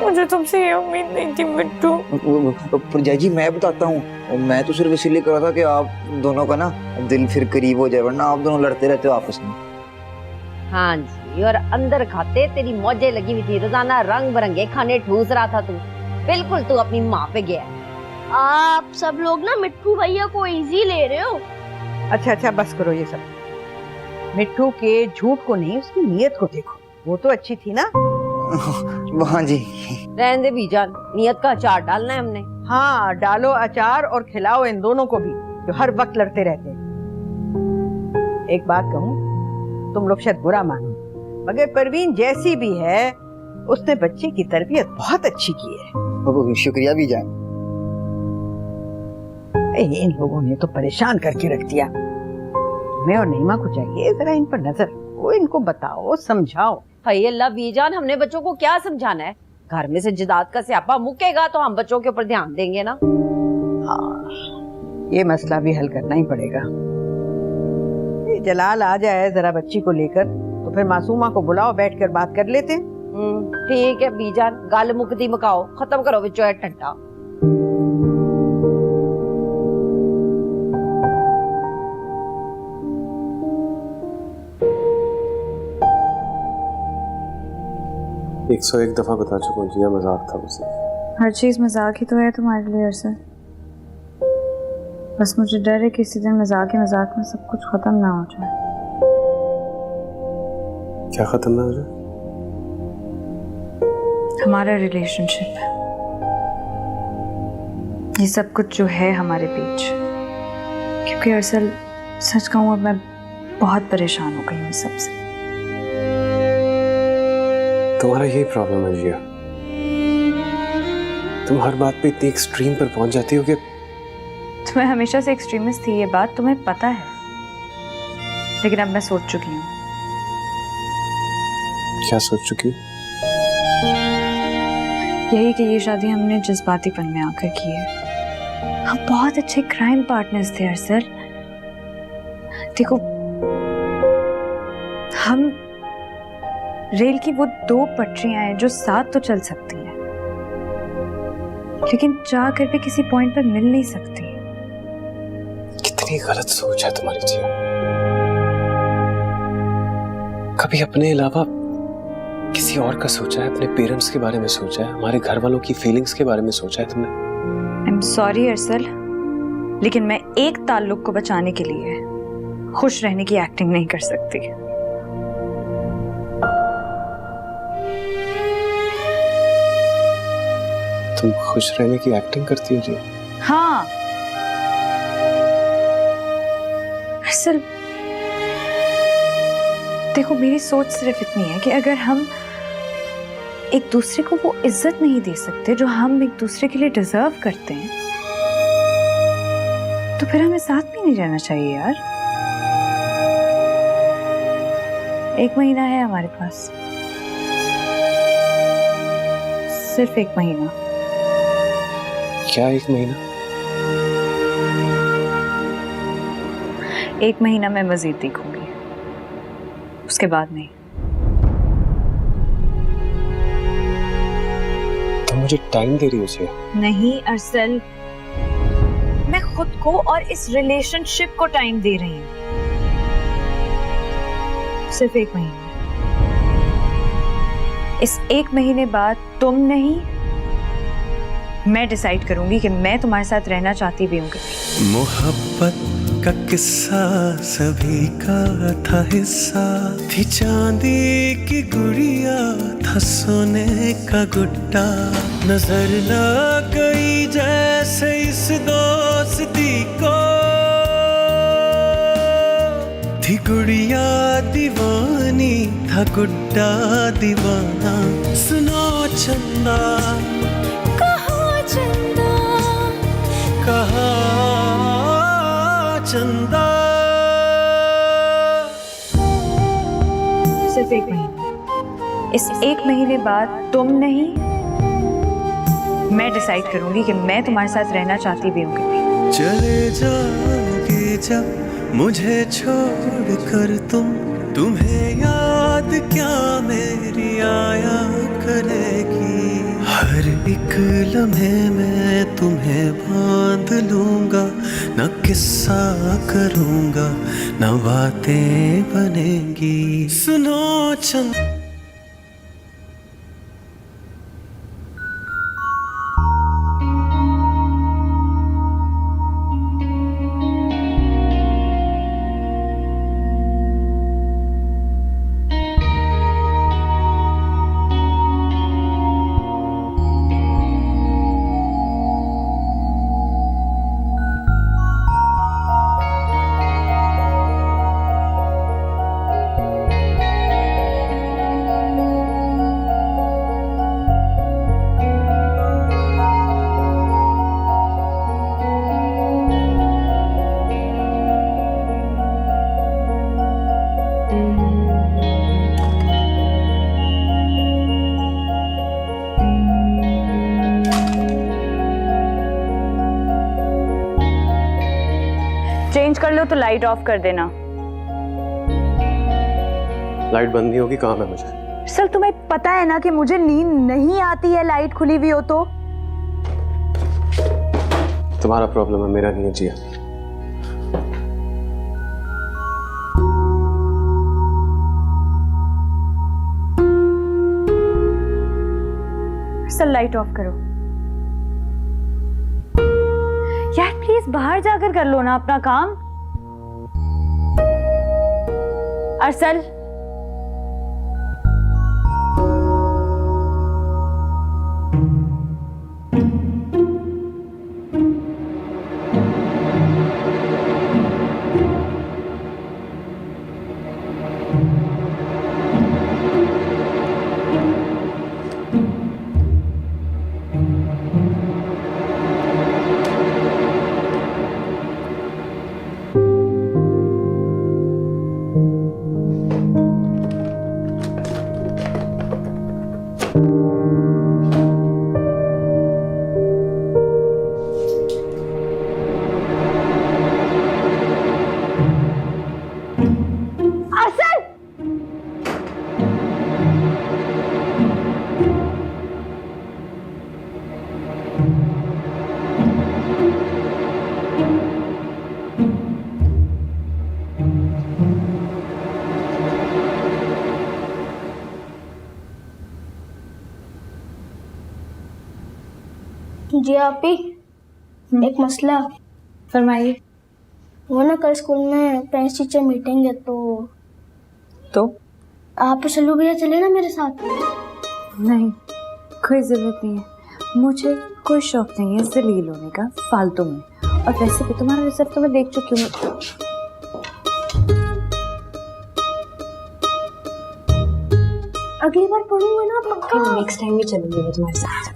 मुझे तुमसे ये उम्मीद नहीं थी मिट्टू। परजाई जी मैं बताता हूँ, मैं तो सिर्फ इसीलिए कर रहा था कि आप दोनों का ना दिल फिर करीब हो जाए, वरना आप दोनों लड़ते रहते हो आपस में। हाँ जी, और अंदर खाते तेरी मौजें लगी हुई थी, रोजाना रंग बिरंगे खाने ठूस रहा था तू, बिल्कुल तू अपनी माँ पे गया। आप सब लोग ना मिट्टू भैया को इजी ले रहे हो। अच्छा बस करो ये सब। मिट्टू के झूठ को नहीं, उसकी नीयत को देखो, वो तो अच्छी थी ना। हाँ जी। रहने दे बीजान, नियत का अचार डालना है हमने। हाँ डालो अचार और खिलाओ इन दोनों को भी, जो हर वक्त लड़ते रहते हैं। एक बात कहूँ, तुम लोग शायद बुरा मानो, मगर परवीन जैसी भी है उसने बच्चे की तरबियत बहुत अच्छी की है। शुक्रिया भी जान। इन लोगों ने तो परेशान करके रख दिया। मैं और नईमा को चाहिए जरा इन पर नजर, वो इनको बताओ, समझाओ। हाय अल्लाह बीजान, हमने बच्चों को क्या समझाना है? घर में से जिदाद का स्यापा मुकेगा तो हम बच्चों के ऊपर ध्यान देंगे ना। ये मसला भी हल करना ही पड़ेगा। ये जलाल आ जाए जरा बच्ची को लेकर तो फिर मासूमा को बुलाओ, बैठकर बात कर लेते हैं। ठीक है बीजान, गल मुकदी मुकाओ, खत्म करो विचों टंटा। एक सौ एक दफा बता चुका हूँ जिया, मजाक था मुझसे। हर चीज मजाक ही तो है तुम्हारे लिए अरसद। बस मुझे डर है किसी दिन मजाक ही मजाक में सब कुछ खत्म ना हो जाए। क्या खत्म ना हो जाए? हमारा रिलेशनशिप, ये सब कुछ जो है हमारे बीच। क्योंकि अरसल सच कहूँ अब मैं बहुत परेशान हो गई हूँ सबसे। तुम्हारा यही प्रॉब्लम है जिया, तुम हर बात पे इतनी एक्सट्रीम पर पहुंच जाती हो कि तुम्हें हमेशा से एक्सट्रीमिस्ट थी, ये बात तुम्हें पता है। लेकिन अब मैं सोच चुकी हूँ। क्या सोच चुकी हो? यही कि ये शादी हमने जज्बातीपन में आकर की है। हम बहुत अच्छे क्राइम पार्टनर्स थे अरसर। देखो, हम रेल की वो दो पटरियां हैं जो साथ तो चल सकती हैं, लेकिन चाह कर भी किसी पॉइंट पर मिल नहीं सकती। कितनी गलत सोच है तुम्हारी जिया। कभी अपने अलावा किसी और का सोचा है? अपने पेरेंट्स के बारे में सोचा है? हमारे घर वालों की फीलिंग्स के बारे में सोचा है तुमने? आई एम सॉरी अरसल, लेकिन मैं एक ताल्लुक को बचाने के लिए खुश रहने की एक्टिंग नहीं कर सकती। तुम खुश रहने की एक्टिंग करती हो जी? हाँ अरसल, देखो मेरी सोच सिर्फ इतनी है कि अगर हम एक दूसरे को वो इज्जत नहीं दे सकते जो हम एक दूसरे के लिए डिजर्व करते हैं, तो फिर हमें साथ भी नहीं रहना चाहिए यार। 1 महीना है हमारे पास, सिर्फ 1 महीना। क्या 1 महीना? 1 महीना मैं मजीद देखूंगी, उसके बाद नहीं। तुम मुझे टाइम दे रही हो जिया? नहीं अरसल, मैं खुद को और इस रिलेशनशिप को टाइम दे रही हूँ। सिर्फ 1 महीना। इस 1 महीने बाद तुम नहीं, मैं डिसाइड करूंगी कि मैं तुम्हारे साथ रहना चाहती भी हूँ कि नहीं। मोहब्बत का किस्सा सभी का था हिस्सा, थी चांदी की गुड़िया, था सोने का गुड्डा। नजर लग गई जैसे इस दोस्ती को, थी गुड़िया दीवानी, था गुड्डा दीवाना। सुनो चंदा, कहाँ चंदा, कहाँ चंदा। सिर्फ 1 महीना। इस 1 महीने बाद तुम नहीं, मैं डिसाइड करूंगी कि मैं तुम्हारे साथ रहना चाहती भी हूँ कि नहीं। चले जाओगे जब मुझे छोड़ कर तुम, तुम्हें याद क्या मेरी आया करेगी। हर एक लम्हे में तुम्हें बांध लूंगा, न किस्सा करूंगा न बातें बनेगी। सुनो चंद हो तो लाइट ऑफ कर देना। लाइट बंद नहीं होगी, काम है मुझे। सर तुम्हें पता है ना कि मुझे नींद नहीं आती है लाइट खुली हुई हो तो। तुम्हारा प्रॉब्लम है, मेरा नहीं है जिया। सर लाइट ऑफ करो यार, प्लीज बाहर जाकर कर लो ना अपना काम। अरसल जी आपी, एक मसला। फरमाइए। वो ना कल स्कूल में पेरेंट्स टीचर मीटिंग है तो आप सल्लू भैया चले ना मेरे साथ। नहीं, कोई जरूरत नहीं है, मुझे कोई शौक नहीं है जलील होने का फालतू में। और वैसे भी तुम्हारा रिजल्ट तो मैं देख चुकी हूँ। अगली बार पढ़ूंगा ना पक्का। नेक्स्ट टाइम भी चलूंगी मैं तुम्हारे साथ।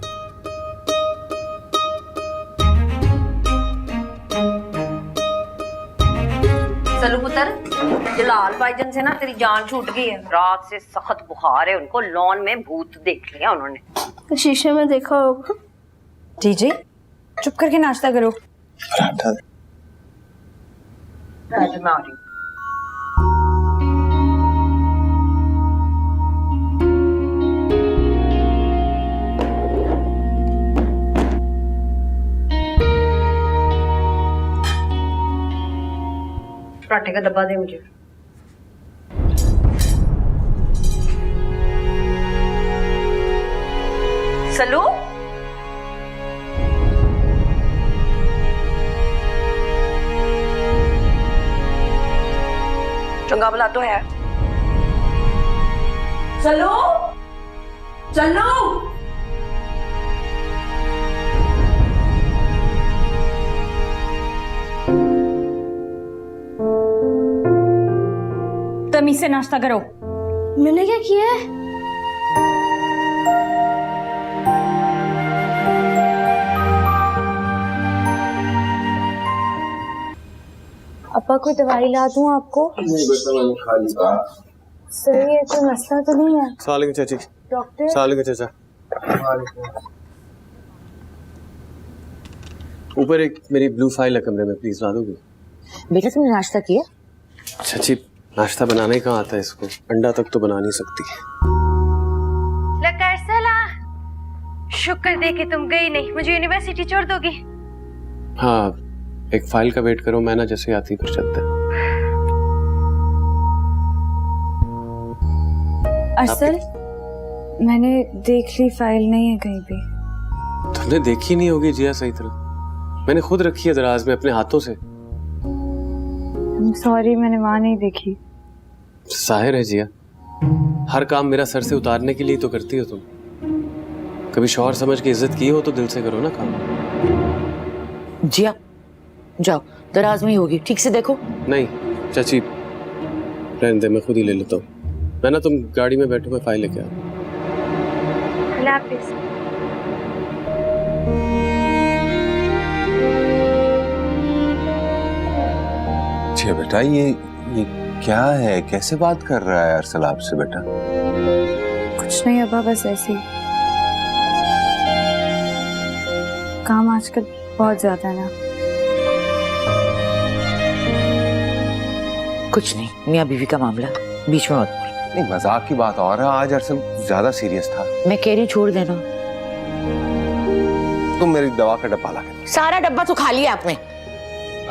चलो पुत्र, जलाल भाईजान से ना तेरी जान छूट गई है। रात से सख्त बुखार है उनको, लॉन में भूत देख लिया उन्होंने। शीशे में देखा होगा। जी जी, चुप करके नाश्ता करो। मैं आ रही हूँ। पराठे का डब्बा दे मुझे। सलू, चंगा भला तो है। चलो चलो, तमीज से नाश्ता करो। मैंने क्या किया है? अपा कोई दवाई ला दूं आपको? नहीं बेटा, मैंने खा लिया। सर ये कोई मसला तो नहीं है? सालिम चाची। डॉक्टर। सालिम चाचा। ऊपर एक मेरी ब्लू फाइल है कमरे में, प्लीज ला दोगे? बेटा तुमने नाश्ता किया? चाची नाश्ता बनाने ही कहाँ आता है इसको, अंडा तक तो बना नहीं सकती। लकर सला, शुक्र दे कि तुम गई नहीं, मुझे यूनिवर्सिटी छोड़ दोगी? हाँ, एक फाइल का वेट करो, मैं ना जैसे आती फिर चलते हैं। असल मैंने देख ली, फाइल नहीं है कहीं पे। तुमने देखी नहीं होगी जिया सही तरह, मैंने खुद रखी है दराज में अपने हाथों से। सॉरी, मैंने वहां नहीं देखी। जाहिर है जिया, हर काम मेरा सर से उतारने के लिए तो करती हो तुम। कभी शौहर समझ के इज्जत की हो तो दिल से करो ना काम। जिया जाओ, दराज में ही होगी, ठीक से देखो। नहीं चाची, रहने दे, मैं खुद ही ले लेता हूँ। मैं ना, तुम गाड़ी में बैठो, मैं फाइल लेके आ। अल्लाह हाफिज। अच्छा बेटा, ये क्या है, कैसे बात कर रहा है अरसल आपसे बेटा? कुछ नहीं अब्बा, बस ऐसे ही। काम आजकल बहुत ज्यादा है ना। कुछ नहीं, मियाँ बीवी का मामला, बीच में मत बोल। नहीं मजाक की बात और है, आज अरसल ज्यादा सीरियस था। मैं कह रही हूँ छोड़ देना। तुम मेरी दवा का डब्बा ला के। सारा डब्बा तो खा लिया आपने।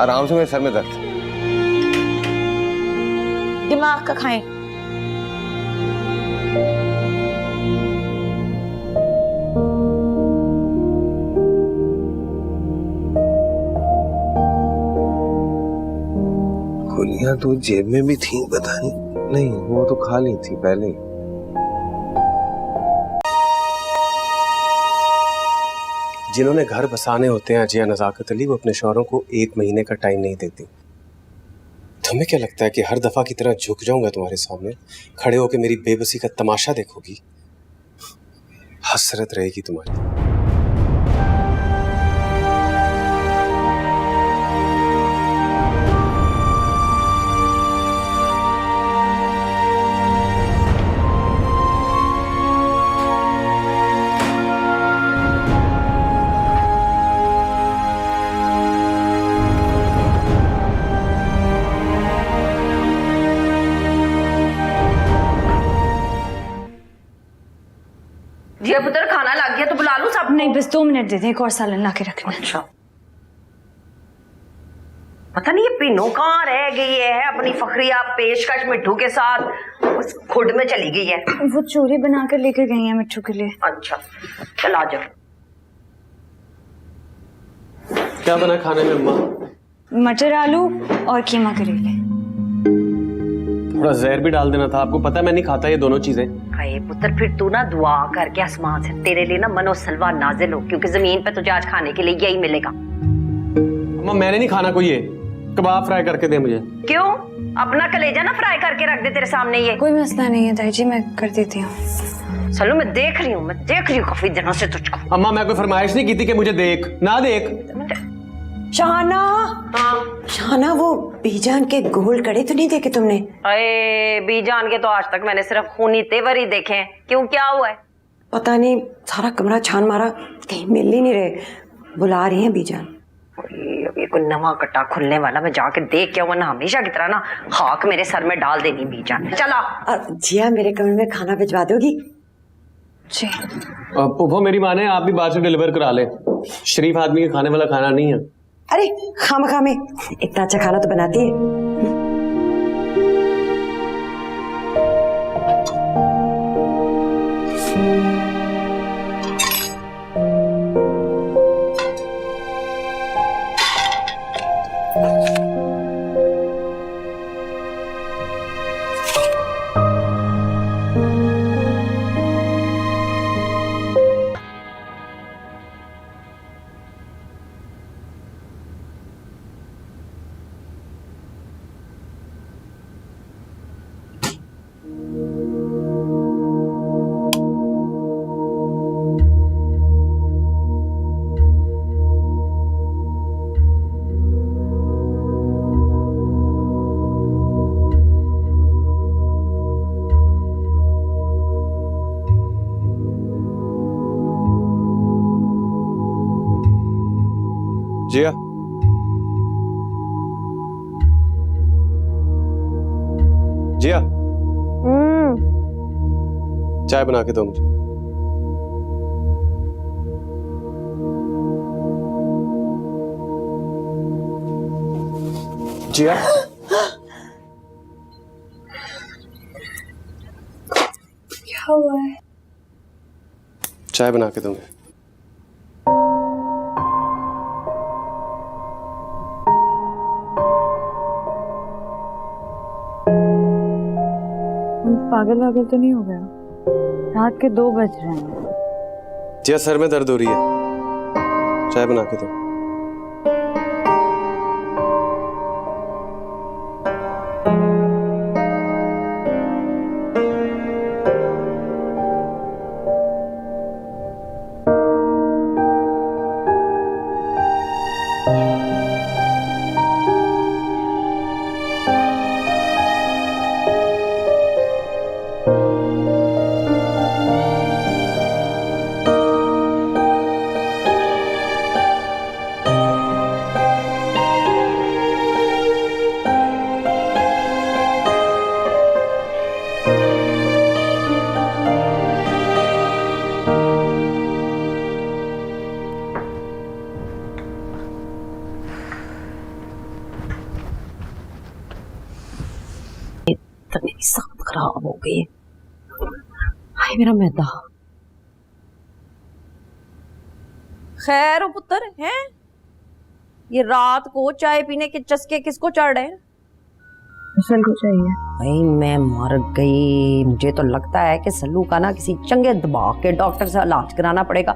आराम से, मेरे सर में दर्द। दिमाग का खाएं। गोलियां तो जेब में भी थी, पता नहीं, वो तो खा ली थी पहले। जिन्होंने घर बसाने होते हैं अजिया नजाकत अली, वो अपने शौहरों को 1 महीने का टाइम नहीं देती। तुम्हें क्या लगता है कि हर दफा की तरह झुक जाऊंगा तुम्हारे सामने, खड़े होकर मेरी बेबसी का तमाशा देखोगी? हसरत रहेगी तुम्हारी। जिया पुत्र खाना लग गया तो बुला लूं सब? नहीं, बस 2 मिनट दे दे, एक और सालन ला के रखना। अच्छा, पता नहीं ये पिनो कहाँ रह गई है अपनी फखरिया पेशकश मिट्ठू के साथ, उस खुड में चली गई है। वो चोरी बना कर लेकर गई है मिट्ठू के लिए। अच्छा चल आ जाओ। क्या बना खाने में अम्मा? मटर आलू और कीमा करेले। थोड़ा जहर भी डाल देना था, आपको पता है मैं नहीं खाता ये दोनों चीजें। अरे पुत्र फिर तू ना दुआ करके आसमान से तेरे लिए ना मनो सलवा नाजिल हो, क्योंकि जमीन पे तुझे आज खाने के लिए यही मिलेगा। अम्मा मैंने नहीं खाना कोई, ये कबाब फ्राई करके दे मुझे। क्यों? अपना कलेजा ना फ्राई करके रख दे तेरे सामने। ये कोई मसला नहीं है ताई जी, मैं कर देती हूँ। चलो मैं देख रही हूँ काफी दिनों से तुझको। अम्मा मैं कोई फरमाइश नहीं की थी कि मुझे देख ना देख। शाहाना, शाहाना वो बीजान के गोल कड़े तो नहीं देखे तुमने? अरे बीजान के तो आज तक मैंने सिर्फ खूनी तेवर ही देखे हैं। क्यों, क्या हुआ है? पता नहीं, सारा कमरा छान मारा, कहीं मिल ही नहीं रहे। बुला रही हैं बीजान। ये कोई नवा कट्टा खुलने वाला, मैं जाके देख के वरना हमेशा की तरह ना खाक मेरे सर में डाल देनी बीजान। चला। जिया मेरे कमरे में खाना भिजवा दोगी? जी। पुप्पो मेरी माने आप भी बाहर से डिलीवर करा ले, शरीफ आदमी के खाने वाला खाना नहीं है। अरे खामखा में इतना अच्छा खाना तो बनाती है। जिया जिया चाय बना के दो मुझे। जिया क्या हुआ है? चाय बना के दूंगा। पागल वागल तो नहीं हो गया? रात के 2 बज रहे हैं। जिया सर में दर्द हो रही है, चाय बना के दो। गई है। हाय मेरा मैदा। खैर ओ पुत्र है, ये रात को चाय पीने के चस्के किसको चढ़ रहे हैं? असल को चाहिए। भाई मैं मर गई। मुझे तो लगता है कि सल्लू का ना किसी चंगे दबाव के डॉक्टर से इलाज कराना पड़ेगा।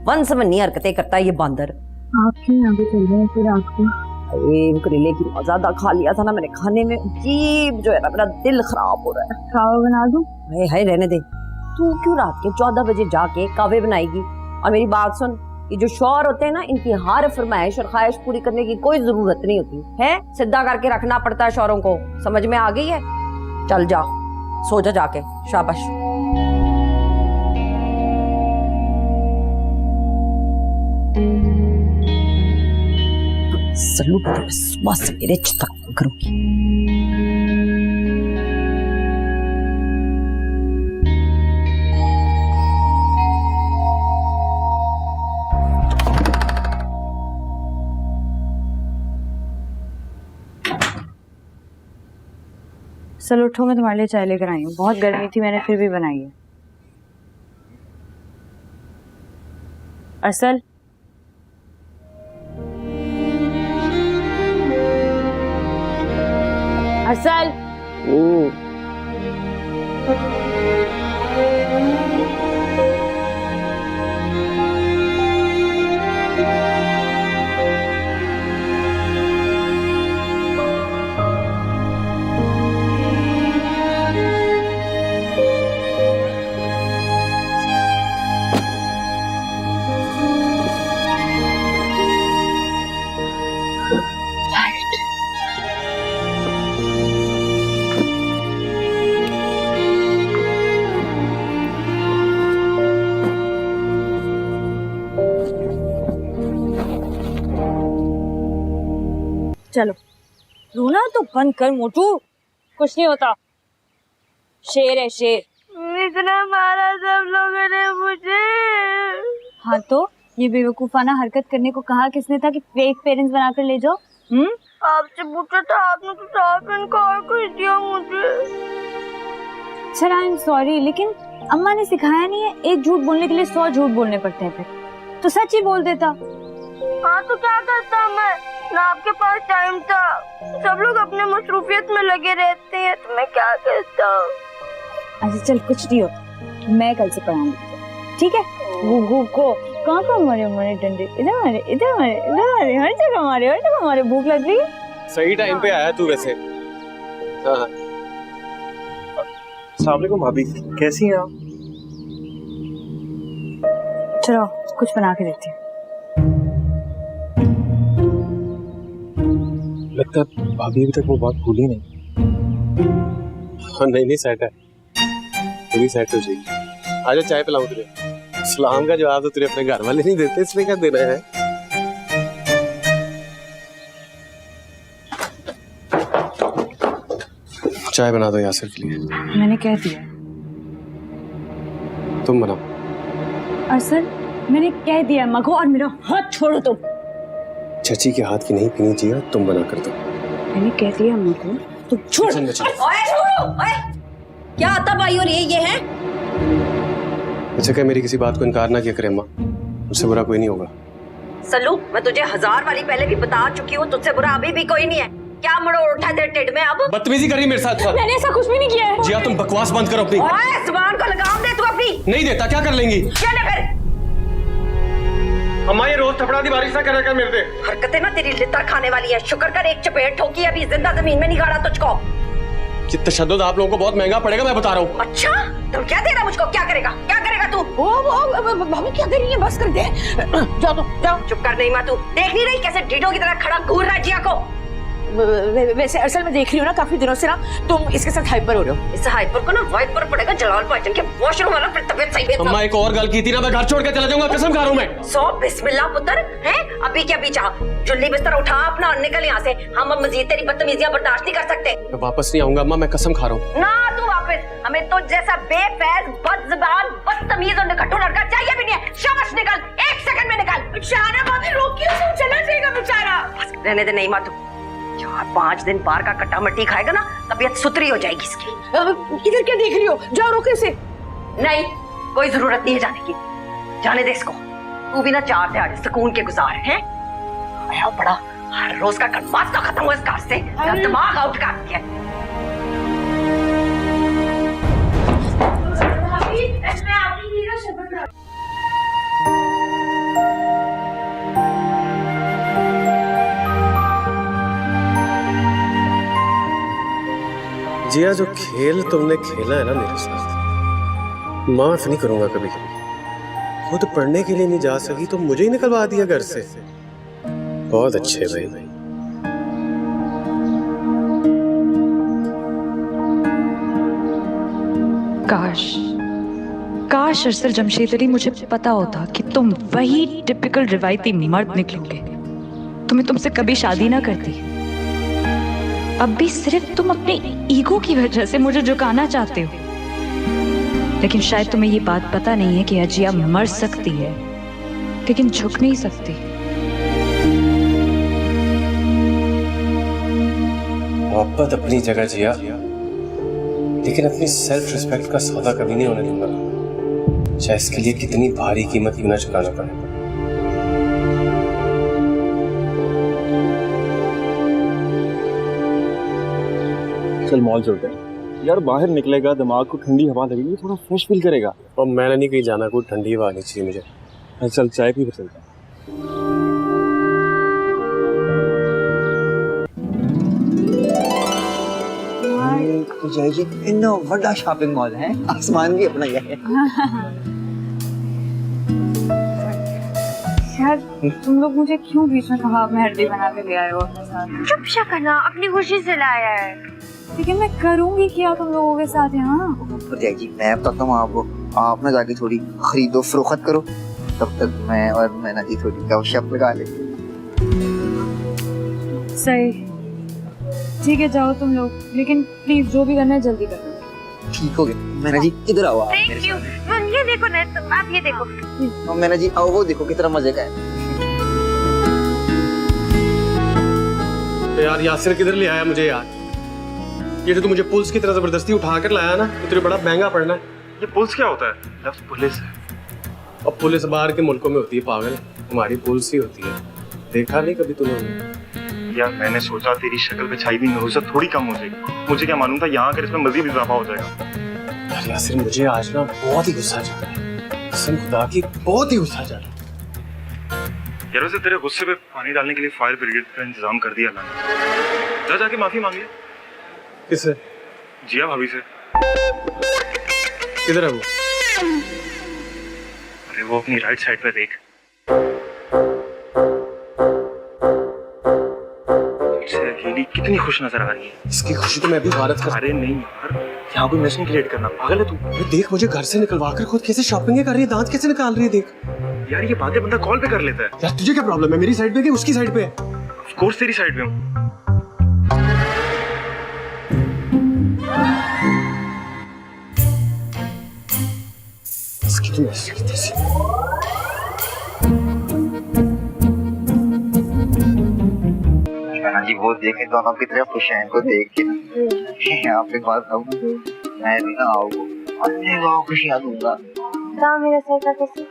वन समन्नी हरकतें करता है ये बंदर। आप क्यों यहाँ पे चल रहे हैं फिर रात को? अरे करेले की ज्यादा खा लिया था ना मैंने, खाने में अजीब जो है ना मेरा दिल खराब हो रहा है। खावा बना दूं? हाय हाय रहने दे। तू क्यों रात के 14 बजे जाके कावे बनाएगी? और मेरी बात सुन, ये जो शौहर होते हैं ना, इनकी हर फरमाइश और ख्वाहिश पूरी करने की कोई जरूरत नहीं होती है। सीधा करके रखना पड़ता है शौहरों को। समझ में आ गई है? चल जा सो जा जाके। शाबाश। सल्लू को सुबह सवेरे चिता करूंगी। चलो उठो, मैं तुम्हारे लिए चाय लेकर आई हूँ। बहुत गर्मी थी, मैंने फिर भी बनाई है। असल असल चलो रोना तो बंद कर मोटू, कुछ नहीं होता। शेर है शेर। इतना मारा सब लोगों ने मुझे। हाँ तो ये बेवकूफाना हरकत करने को कहा किसने था कि फेक पेरेंट्स बनाकर ले जाओ? आपसे पूछा था, आपने तो साफ इनकार कर दिया मुझे। चल आई एम सॉरी, लेकिन अम्मा ने सिखाया नहीं है, एक झूठ बोलने के लिए 100 झूठ बोलने पड़ते हैं। फिर तो सच ही बोल देता। हाँ तो क्या करता मैं, ना आपके पास टाइम था। सब लोग अपने मसरूफियत में लगे रहते हैं, तो मैं क्या करता। अच्छा चल कुछ नहीं होता, मैं कल से पढ़ाऊंगी, ठीक है? गुगू को कहाँ मारे हमारे डंडे, इधर मारे इधर मारे इधर मारे, हर जगह मारे हर जगह मारे। भूख लग रही है। सही टाइम पे आया तू वैसे। हाँ अस्सलाम वालेकुम भाभी, कैसी हैं आप? चलो कुछ बना के देती हूँ। लगता है भाभी अभी तक वो बात भूली नहीं। हाँ नहीं सेट है, पूरी सेट हो जाएगी। आजा चाय पिलाऊं तुझे। सलाम का जवाब तो तुझे अपने घर वाले नहीं देते, इसमें क्या देना है? चाय बना दो यासिर के लिए। मैंने कह दिया। तुम बनाओ। असल मैंने कह दिया मगो, और मेरा हाथ छोड़ो तुम। चाची के हाथ की नहीं पीनी चाहिए, तुम बना कर दो। मैंने कह दिया मगो, तुम छोड़। ओए क्या आता भाई? और ये है? अच्छा क्या मेरी किसी बात को इनकार ना किया करे अम्मा, मुझसे बुरा कोई नहीं होगा। सल्लू मैं तुझे 1000 वाली पहले भी बता चुकी हूँ, तुझसे बुरा अभी भी कोई नहीं है। क्या मड़ो उठा है तेरे टेढ़ में अब? बदतमीजी कर रही मेरे साथ। मैंने ऐसा कुछ भी नहीं किया है। जिया तुम बकवास बंद करो अपनी। ओए जुबान को लगाम दे तू अपनी। नहीं देता, क्या कर लेंगी? चल फिर। अम्मा ये रोज थपड़ा दी बारिश ना करा कर मेरे पे। हरकतें ना तेरी लितर खाने वाली है। शुक्र कर एक चपेट ठोकी, अभी जिंदा जमीन में नहीं गाड़ा तुझको। ये तशद्दुद आप लोगों को बहुत महंगा पड़ेगा, मैं बता रहा हूँ। अच्छा तुम क्या दे रहा मुझको? क्या करेगा? क्या करेगा तू? वो भाभी क्या कर रही है? बस कर दे। जाओ तो जाओ। चुप कर नहीं माँ, तू देख नहीं रही कैसे ढीठों की तरह खड़ा घूर रहा है जिया को? वैसे असल में देख रही हूँ ना, काफी दिनों से ना तुम इसके साथ हाइपर हो रहे हो। इस हाइपर को ना वाइट पर पड़ेगा जलाल भाईजान के वॉशरूम वाला, फिर तबीयत सही है। अम्मा एक और गल की थी ना, मैं घर छोड़ के चला जाऊंगा, कसम खा रहा हूं मैं। सो बिस्मिल्लाह पुत्र है, अभी क्या पीछा? जुल्ली बिस्तर उठा अपना और निकल यहाँ से। हम अब मजीद तेरी बदतमीजियां बर्दाश्त नहीं कर सकते। मैं वापस नहीं आऊंगा अम्मा, मैं कसम खा रहा हूँ। ना तू वापस, हमें तो जैसा बेफैज बदज़बान बदतमीज और निकट्टू लड़का चाहिए भी नहीं है। शाबाश निकल, 1 सेकंड में निकल। बेचारा भाभी रोकिए, चला जाएगा बेचारा। रहने दे नहीं माँ, तू जहाँ 5 दिन बाहर का कट्टा मट्टी खाएगा ना, तबीयत सुतरी हो जाएगी इसकी। इधर क्या देख रही हो, जाओ रोके से। नहीं, कोई जरूरत नहीं है जाने की, जाने दे इसको। तू भी ना 4 दिहाड़े सुकून के गुजार है। आया बड़ा हर रोज का कटमास तो खत्म हो इस घर से, दिमाग आउट कर दिया। जिया, जो खेल तुमने खेला है ना मेरे साथ, माफ नहीं करूंगा कभी कभी। खुद पढ़ने के लिए नहीं जा सकी तो मुझे ही निकलवा दिया घर से। बहुत अच्छे भाई। काश अरसल जमशेदरी, मुझे पता होता कि तुम वही टिपिकल रिवायती मर्द निकलोगे। तुम्हें तुमसे कभी शादी ना करती। अब भी सिर्फ तुम अपने ईगो की वजह से मुझे झुकाना चाहते हो। लेकिन शायद तुम्हें ये बात पता नहीं है कि अजिया मर सकती है लेकिन झुक नहीं सकती। मोहब्बत अपनी जगह जिया, लेकिन अपनी सेल्फ रिस्पेक्ट का सौदा कभी नहीं होने दूंगा, चाहे इसके लिए कितनी भारी कीमत क्यों ना चुकाना पड़े। चल मॉल चलते हैं यार, बाहर निकलेगा, दिमाग को ठंडी हवा लगेगी, थोड़ा फ्रेश फील करेगा। और मैंने नहीं कहीं जाना, कोई ठंडी हवा आनी चाहिए मुझे। चल चाय पी फिर चलते हैं। तो जाइए, इतना बड़ा शॉपिंग मॉल है, आसमान भी अपना ही है। यार तुम लोग मुझे क्यों बीच में कहा मेहंदी बना के ले आए हो अपने साथ? चुप सा करना, अपनी खुशी से लाया है। लेकिन मैं करूंगी क्या तुम लोगों के साथ यहाँ? तो जी मैं बताता हूँ आपको, आप ना जाके थोड़ी खरीदो फरोख्त करो, तब तक मैं और मैना जी थोड़ी गपशप लगा लेंगे। सही, ठीक है जाओ तुम लोग, लेकिन प्लीज जो भी करना है जल्दी करो। ठीक हो गया। मैना जी इधर आओ आप। Thank you. ये देखो ना, तुम आप ये देखो। और मैना जी आओ, वो देखो कितना मजे का है। तो यार यासिर किधर ले आया मुझे यार? ये जो तू मुझे पुलिस की तरह जबरदस्ती उठा कर लाया ना, तो तेरे बड़ा महंगा पड़ना है। ये पुलिस क्या होता है? लफ्ज़ पुलिस है। अब पुलिस बाहर के मुल्कों में होती है पागल, हमारी पुलिस ही होती है। देखा नहीं कभी तूने? यार मैंने सोचा तेरी शक्ल पे छाई हुई नहुसत थोड़ी कम हो जाएगी, मुझे क्या मालूम था यहाँ कर इसमें मजीद इजाफा हो जाएगा। यार यासिर मुझे आज ना बहुत ही गुस्सा चढ़ रहा है, कसम खुदा की बहुत ही गुस्सा चढ़ रहा है। यार वैसे तेरे गुस्से पे पानी डालने के लिए फायर ब्रिगेड का इंतजाम कर दिया अल्लाह ने। जा जाके माफी मांग ले। किससे? जिया भाभी से। किधर है वो? अरे वो अपनी राइट साइड पे देख। अकेली कितनी खुश नजर आ रही है। इसकी खुशी तो मैं भी भारत का। अरे नहीं यार, यहाँ कोई मिशन क्रिएट करना, पागल है तू? देख मुझे घर से निकलवा कर खुद कैसे शॉपिंग कर रही है, दांत कैसे निकाल रही है देख। यार ये बातें बंदा कॉल पे कर लेता है। यार तुझे क्या प्रॉब्लम है, मेरी साइड पे कि उसकी साइड पे? ऑफ कोर्स तेरी साइड पे हूँ। इसकी तो जी वो देखे दोनों की तरफ खुश हैं, इनको देख के यहाँ पे बात कहूँ, मैं भी ना आऊँगा, खुशियाँ दूंगा। मेरा सर का कैसे?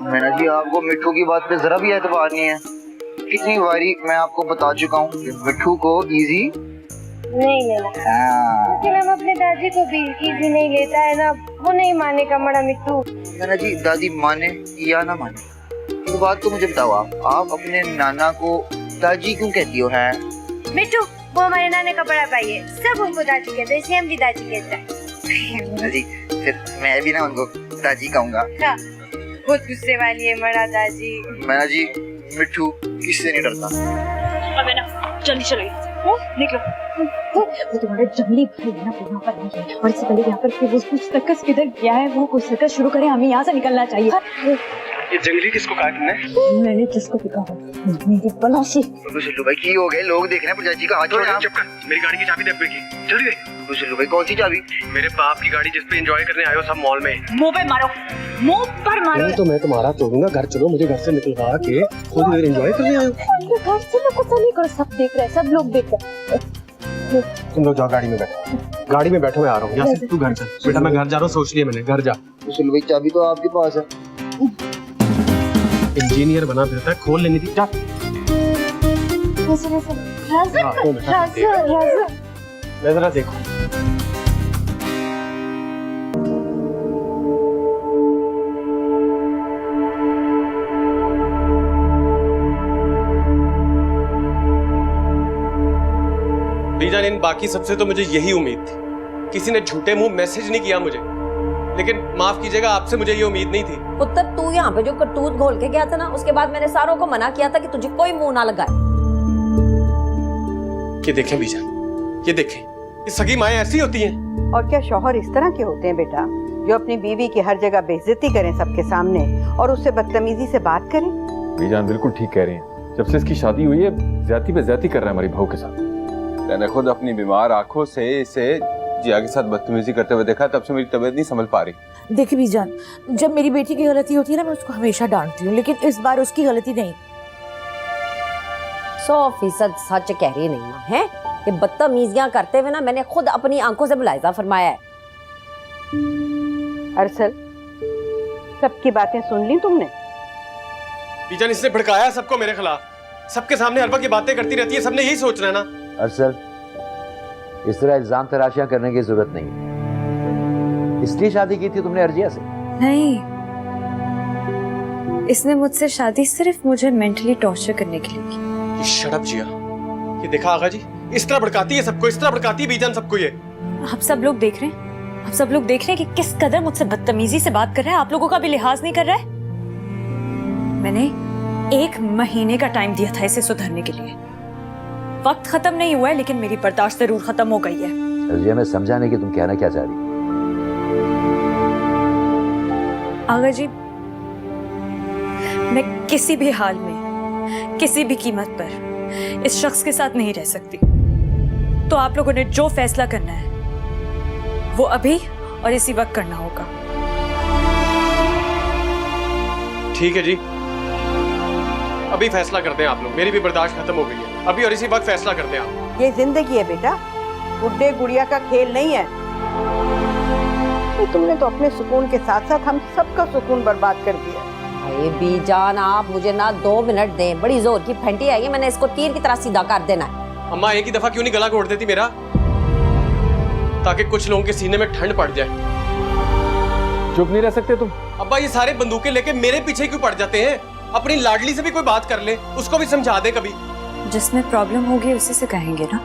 मैना जी आपको मिट्टू की बात पे जरा भी एतबार नहीं है। कितनी बारी मैं आपको बता चुका हूँ कि मिट्टू को इजी नहीं लेना। लेकिन हम अपने दादी को भी इजी नहीं लेता है ना, वो नहीं मानेगा मड़ा मिट्टू। मैना जी दादी माने या ना माने, तो बात तो मुझे बताओ, आप अपने नाना को दादी क्यों कहती हो? है मिट्टू वो हमारे नाने का बड़ा भाई है, सब उनको दादी कहते हैं, इसलिए हम भी दादी कहते हैं। मैना जी फिर मैं भी ना उनको दादी कहूँगा। बहुत गुस्से वाली है मड़ा दादी। मैना जी मिट्टू किससे नहीं डरता। अब है ना, जल्दी चलो निकलो। है वो तुम्हारा जंगली भाई है ना, यहाँ पर नहीं है। और इससे पहले यहाँ पर कि वो कुछ सर्कस किधर गया है, वो कुछ सर्कस शुरू करे, हमें यहाँ से निकलना चाहिए। ये जंगली किसको कहा तुमने? मैंने जिसको भी कहा मेरी बलाशी। तो सिल्लू भाई की हो गए, लोग देख रहे हैं पुजाजी का हाथ छोड़। चुप कर, मेरी गाड़ी की चाबी डब्बे की चल गई। तो सिल्लू भाई कौन सी चाबी? मेरे बाप की गाड़ी जिस पे एंजॉय करने आए हो सब मॉल में। मुंह पे मारो, मुंह पर मारो। तो मैं तुम्हारा तोड़ूंगा, घर चलो, मुझे घर से निकलवा के खुद एंजॉय करने आए हो। घर से लोग कुछ नहीं करो, सब देख रहे हैं, सब लोग देख रहे हैं। तुम लोग जाओ गाड़ी में बैठो, गाड़ी में बैठो, मैं आ रहा हूँ। यहाँ से तू घर चल बेटा, मैं घर जा रहा हूँ, सोच लिया मैंने, घर जा। तो सिल्लू भाई चाबी तो आपके पास है। इंजीनियर बना फिरता है, खोल लेनी थी। जा मैं जरा देखो। बीजान, इन बाकी सबसे तो मुझे यही उम्मीद थी, किसी ने झूठे मुंह मैसेज नहीं किया मुझे, लेकिन माफ कीजिएगा आपसे मुझे ये उम्मीद नहीं थी। पुत्र तू यहाँ पे जो करतूत घोल के गया था ना, उसके बाद मैंने सारों को मना किया था कि तुझे कोई मुंह ना लगाए। ये देखें बीजान, ये देखें, ये सगी माएं ऐसी होती हैं। और क्या शौहर इस तरह के होते हैं बेटा, जो अपनी बीवी की हर जगह बेइज्जती करें सबके सामने और उससे बदतमीजी से बात करें? बीजान बिल्कुल ठीक कह रही हैं। जब से इसकी शादी हुई है ज्यादती पे ज्यादती कर रहा है हमारी बहू के साथ। मैंने खुद अपनी बीमार आंखों से इसे जिया के साथ बदतमीजी करते हुए देखा, तब से मेरी तबीयत नहीं संभल पा रही। देखिए बीजान, जब मेरी बेटी की गलती होती है ना, मैं उसको हमेशा डांटती हूँ, लेकिन इस बार उसकी गलती नहीं। 100% सच कह रही नहीं माँ है कि बदतमीजियां करते हुए ना मैंने खुद अपनी आंखों से मुलाहिजा फरमाया है। अरसल, सबकी बातें सुन ली तुमने? बीजान, इसने भड़काया सबको मेरे खिलाफ, सबके सामने हर वक्त ये बातें करती रहती है, सबने यही सोचना है ना। अरसल, इस तरह इल्जाम तराशियां करने की जरूरत नहीं है। इसलिए शादी की थी तुमने अर्जिया से? नहीं, इसने मुझसे शादी सिर्फ मुझे मेंटली टॉर्चर करने के लिए की। शट अप जिया, ये देखा आगा जी, इस तरह भड़काती है सबको, इस तरह भड़काती है बीजान सबको। ये आप सब लोग देख रहे हैं, आप सब लोग देख रहे हैं कि किस कदर मुझसे बदतमीजी से बात कर रहा है, आप लोगों का भी लिहाज नहीं कर रहा है। मैंने 1 महीने का टाइम दिया था इसे सुधरने के लिए। वक्त खत्म नहीं हुआ है, लेकिन मेरी बर्दाश्त जरूर खत्म हो गई है। अर्जिया, मैं समझा नहीं कि तुम कहना क्या चाह रही। आगा जी, मैं किसी भी हाल में, किसी भी कीमत पर इस शख्स के साथ नहीं रह सकती। तो आप लोगों ने जो फैसला करना है वो अभी और इसी वक्त करना होगा। ठीक है जी, अभी फैसला करते हैं आप लोग, मेरी भी बर्दाश्त खत्म हो गई है, अभी और इसी वक्त फैसला करते हैं आप। ये जिंदगी है बेटा, गुड्डे गुड़िया का खेल नहीं है। तुमने तो अपने सुकून के साथ साथ हम सबका सुकून बर्बाद कर दिया। अरे बीजान, आप मुझे ना 2 मिनट दें, बड़ी जोर की फंटी आई है, मैंने इसको तीर की तरह सीधा कर देना है। अम्मा, एक ही दफा क्यों नहीं गला घोट देती मेरा, ताकि कुछ लोगों के सीने में ठंड पड़ जाए। चुप नहीं रह सकते तुम? अब्बा, ये सारे बंदूकें लेके मेरे पीछे क्यों पड़ जाते हैं? अपनी लाडली से भी कोई बात कर ले, उसको भी समझा दे कभी। जिसमें प्रॉब्लम होगी उसी से कहेंगे ना।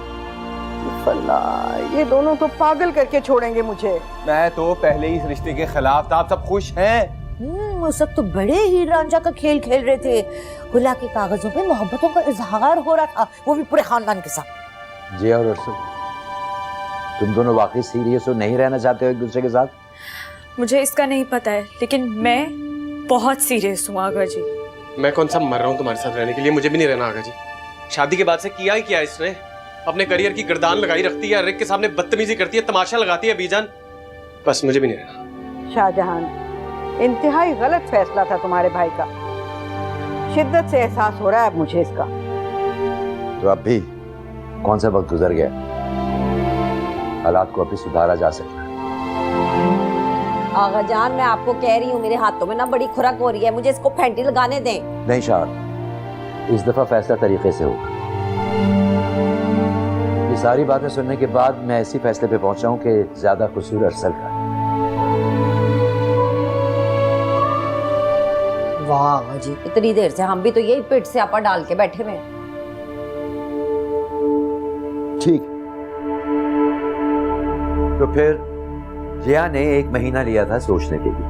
अल्लाह, ये दोनों तो पागल करके छोड़ेंगे मुझे। मैं तो पहले ही इस रिश्ते के खिलाफ था, आप सब खुश हैं? उस वक्त तो बड़े ही रांझा का खेल खेल रहे थे, खुला के कागजों पे मोहब्बतों का इजहार हो रहा था, वो भी पूरे खानदान के साथ। जिया और अरसल, तुम दोनों वाकई सीरियस हो, नहीं रहना चाहते हो एक दूसरे के साथ? मुझे इसका नहीं पता है, लेकिन मैं बहुत सीरियस हूँ आगा जी। मैं कौन सा मर रहा हूँ तुम्हारे साथ रहने के लिए, मुझे भी नहीं रहना आगा जी। शादी के बाद से किया ही क्या इसने, अपने करियर की गर्दान लगाई रखती है, रिक के सामने बदतमीजी करती है, तमाशा लगाती है बीजान, बस मुझे भी नहीं रहना। शाहजहान, इंतहाई गलत फैसला था तुम्हारे भाई का, शिद्दत से एहसास हो रहा है अब मुझे इसका। तो अब भी कौन सा वक्त गुजर गया, हालात को अभी सुधारा जा सकता है। आगा जान, मैं आपको कह रही हूँ, मेरे हाथों में ना बड़ी खुराक हो रही है, मुझे इसको फैंटी लगाने दें। नहीं शाह, इस दफा फैसला तरीके से होगा। ये सारी बातें सुनने के बाद मैं इसी फैसले पे पहुंचा हूं कि ज्यादा कसूर अरसल का। वाह जी, इतनी देर से हम भी तो यही पेट से आपा डाल के बैठे हुए हैं। ठीक, तो फिर जिया ने 1 महीना लिया था सोचने के लिए,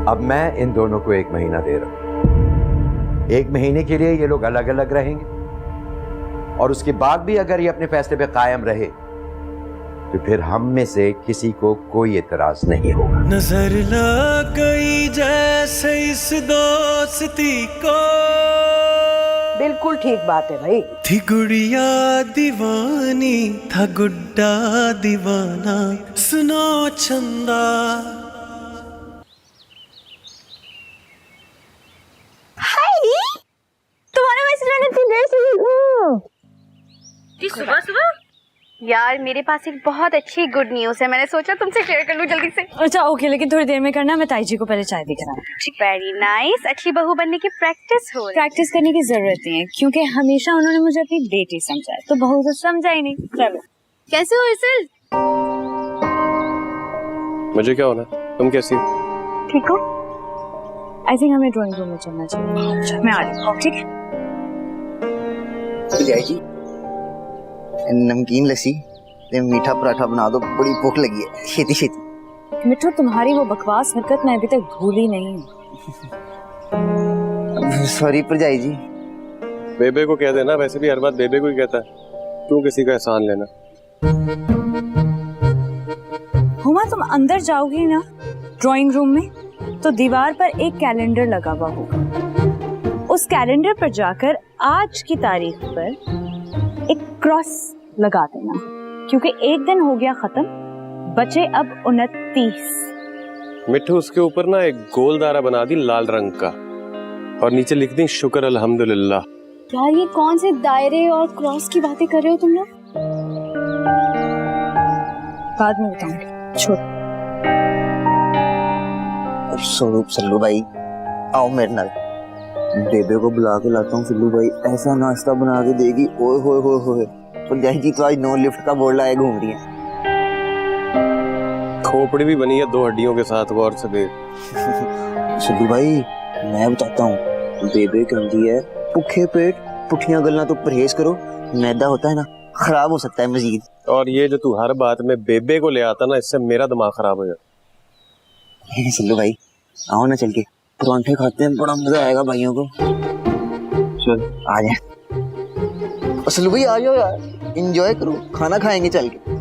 अब मैं इन दोनों को 1 महीना दे रहा हूं। 1 महीने के लिए ये लोग अलग अलग रहेंगे, और उसके बाद भी अगर ये अपने फैसले पे कायम रहे तो फिर हम में से किसी को कोई एतराज नहीं होगा। नजर लग गई जैसे इस दोस्ती को, बिल्कुल ठीक बात है भाई। थी गुड़िया दीवानी था गुड्डा दीवाना, सुनो चंदा। तुम्हारा मैसेज मैंने इतनी देर से देखा। सुबह सुबह यार मेरे पास एक बहुत अच्छी गुड न्यूज़ है, मैंने सोचा तुमसे शेयर कर लूं जल्दी से। अच्छा ओके, लेकिन थोड़ी देर में करना, मैं ताई जी को पहले चाय दिखा। वेरी नाइस, अच्छी बहू बनने की प्रैक्टिस हो रही है। प्रैक्टिस करने की जरूरत नहीं है, क्योंकि हमेशा उन्होंने मुझे अपनी बेटी समझा है, तो बहू तो समझा ही नहीं। चलो। कैसे हो इसिल? मुझे क्या होना, तुम कैसी हो? ठीक हो? आई थिंक हमें ड्राइंग रूम में चलना चाहिए। मैं आ रही हूँ, ठीक है? जय जी, नमकीन लस्सी ते मीठा पराठा बना दो, बड़ी भूख लगी है, छेती छेती। मिठू, तुम्हारी वो बकवास हरकत मैं अभी तक भूली नहीं हूँ। सॉरी परजाई जी। बेबे को कह देना, वैसे भी हर बात बेबे को ही कहता है, तू किसी का एहसान लेना। हुमा, तुम अंदर जाओगी ना ड्राइंग रूम में, तो दीवार पर एक कैलेंडर लगा हुआ होगा। उस कैलेंडर पर जाकर आज की तारीख पर एक क्रॉस लगा देना, क्योंकि एक दिन हो गया खत्म, बचे अब 29। मिठू, उसके ऊपर ना एक गोल दायरा बना दी लाल रंग का, और नीचे लिख दी शुक्र अल्हम्दुलिल्लाह। यार ये कौन से दायरे और क्रॉस की बातें कर रहे हो तुम लोग? बाद में बताऊंगी, छोड़। स्वरूप सल्लू भाई, आओ मेरे नाल, बेबे को बुला के लाता हूँ। सल्लू भाई ऐसा नाश्ता बना के देगी, ओए होए होए होए। तो जय जी तो आज नो लिफ्ट का बोर्ड लाए घूम रही है। खोपड़ी भी बनी है 2 हड्डियों के साथ, गौर से देख। सल्लू भाई मैं बताता हूँ, बेबे कहती है भूखे पेट पुठियां गल्ला तो परहेज करो, मैदा होता है ना खराब हो सकता है मजीद। और ये जो तू हर बात में बेबे को ले आता ना, इससे मेरा दिमाग खराब हो जाता। सल्लू भाई आओ ना चल के परांठे खाते हैं, बड़ा मजा आएगा भाइयों को। चल आ जाए। सल्लू भाई आ जाओ यार, एंजॉय करो, खाना खाएंगे चल के।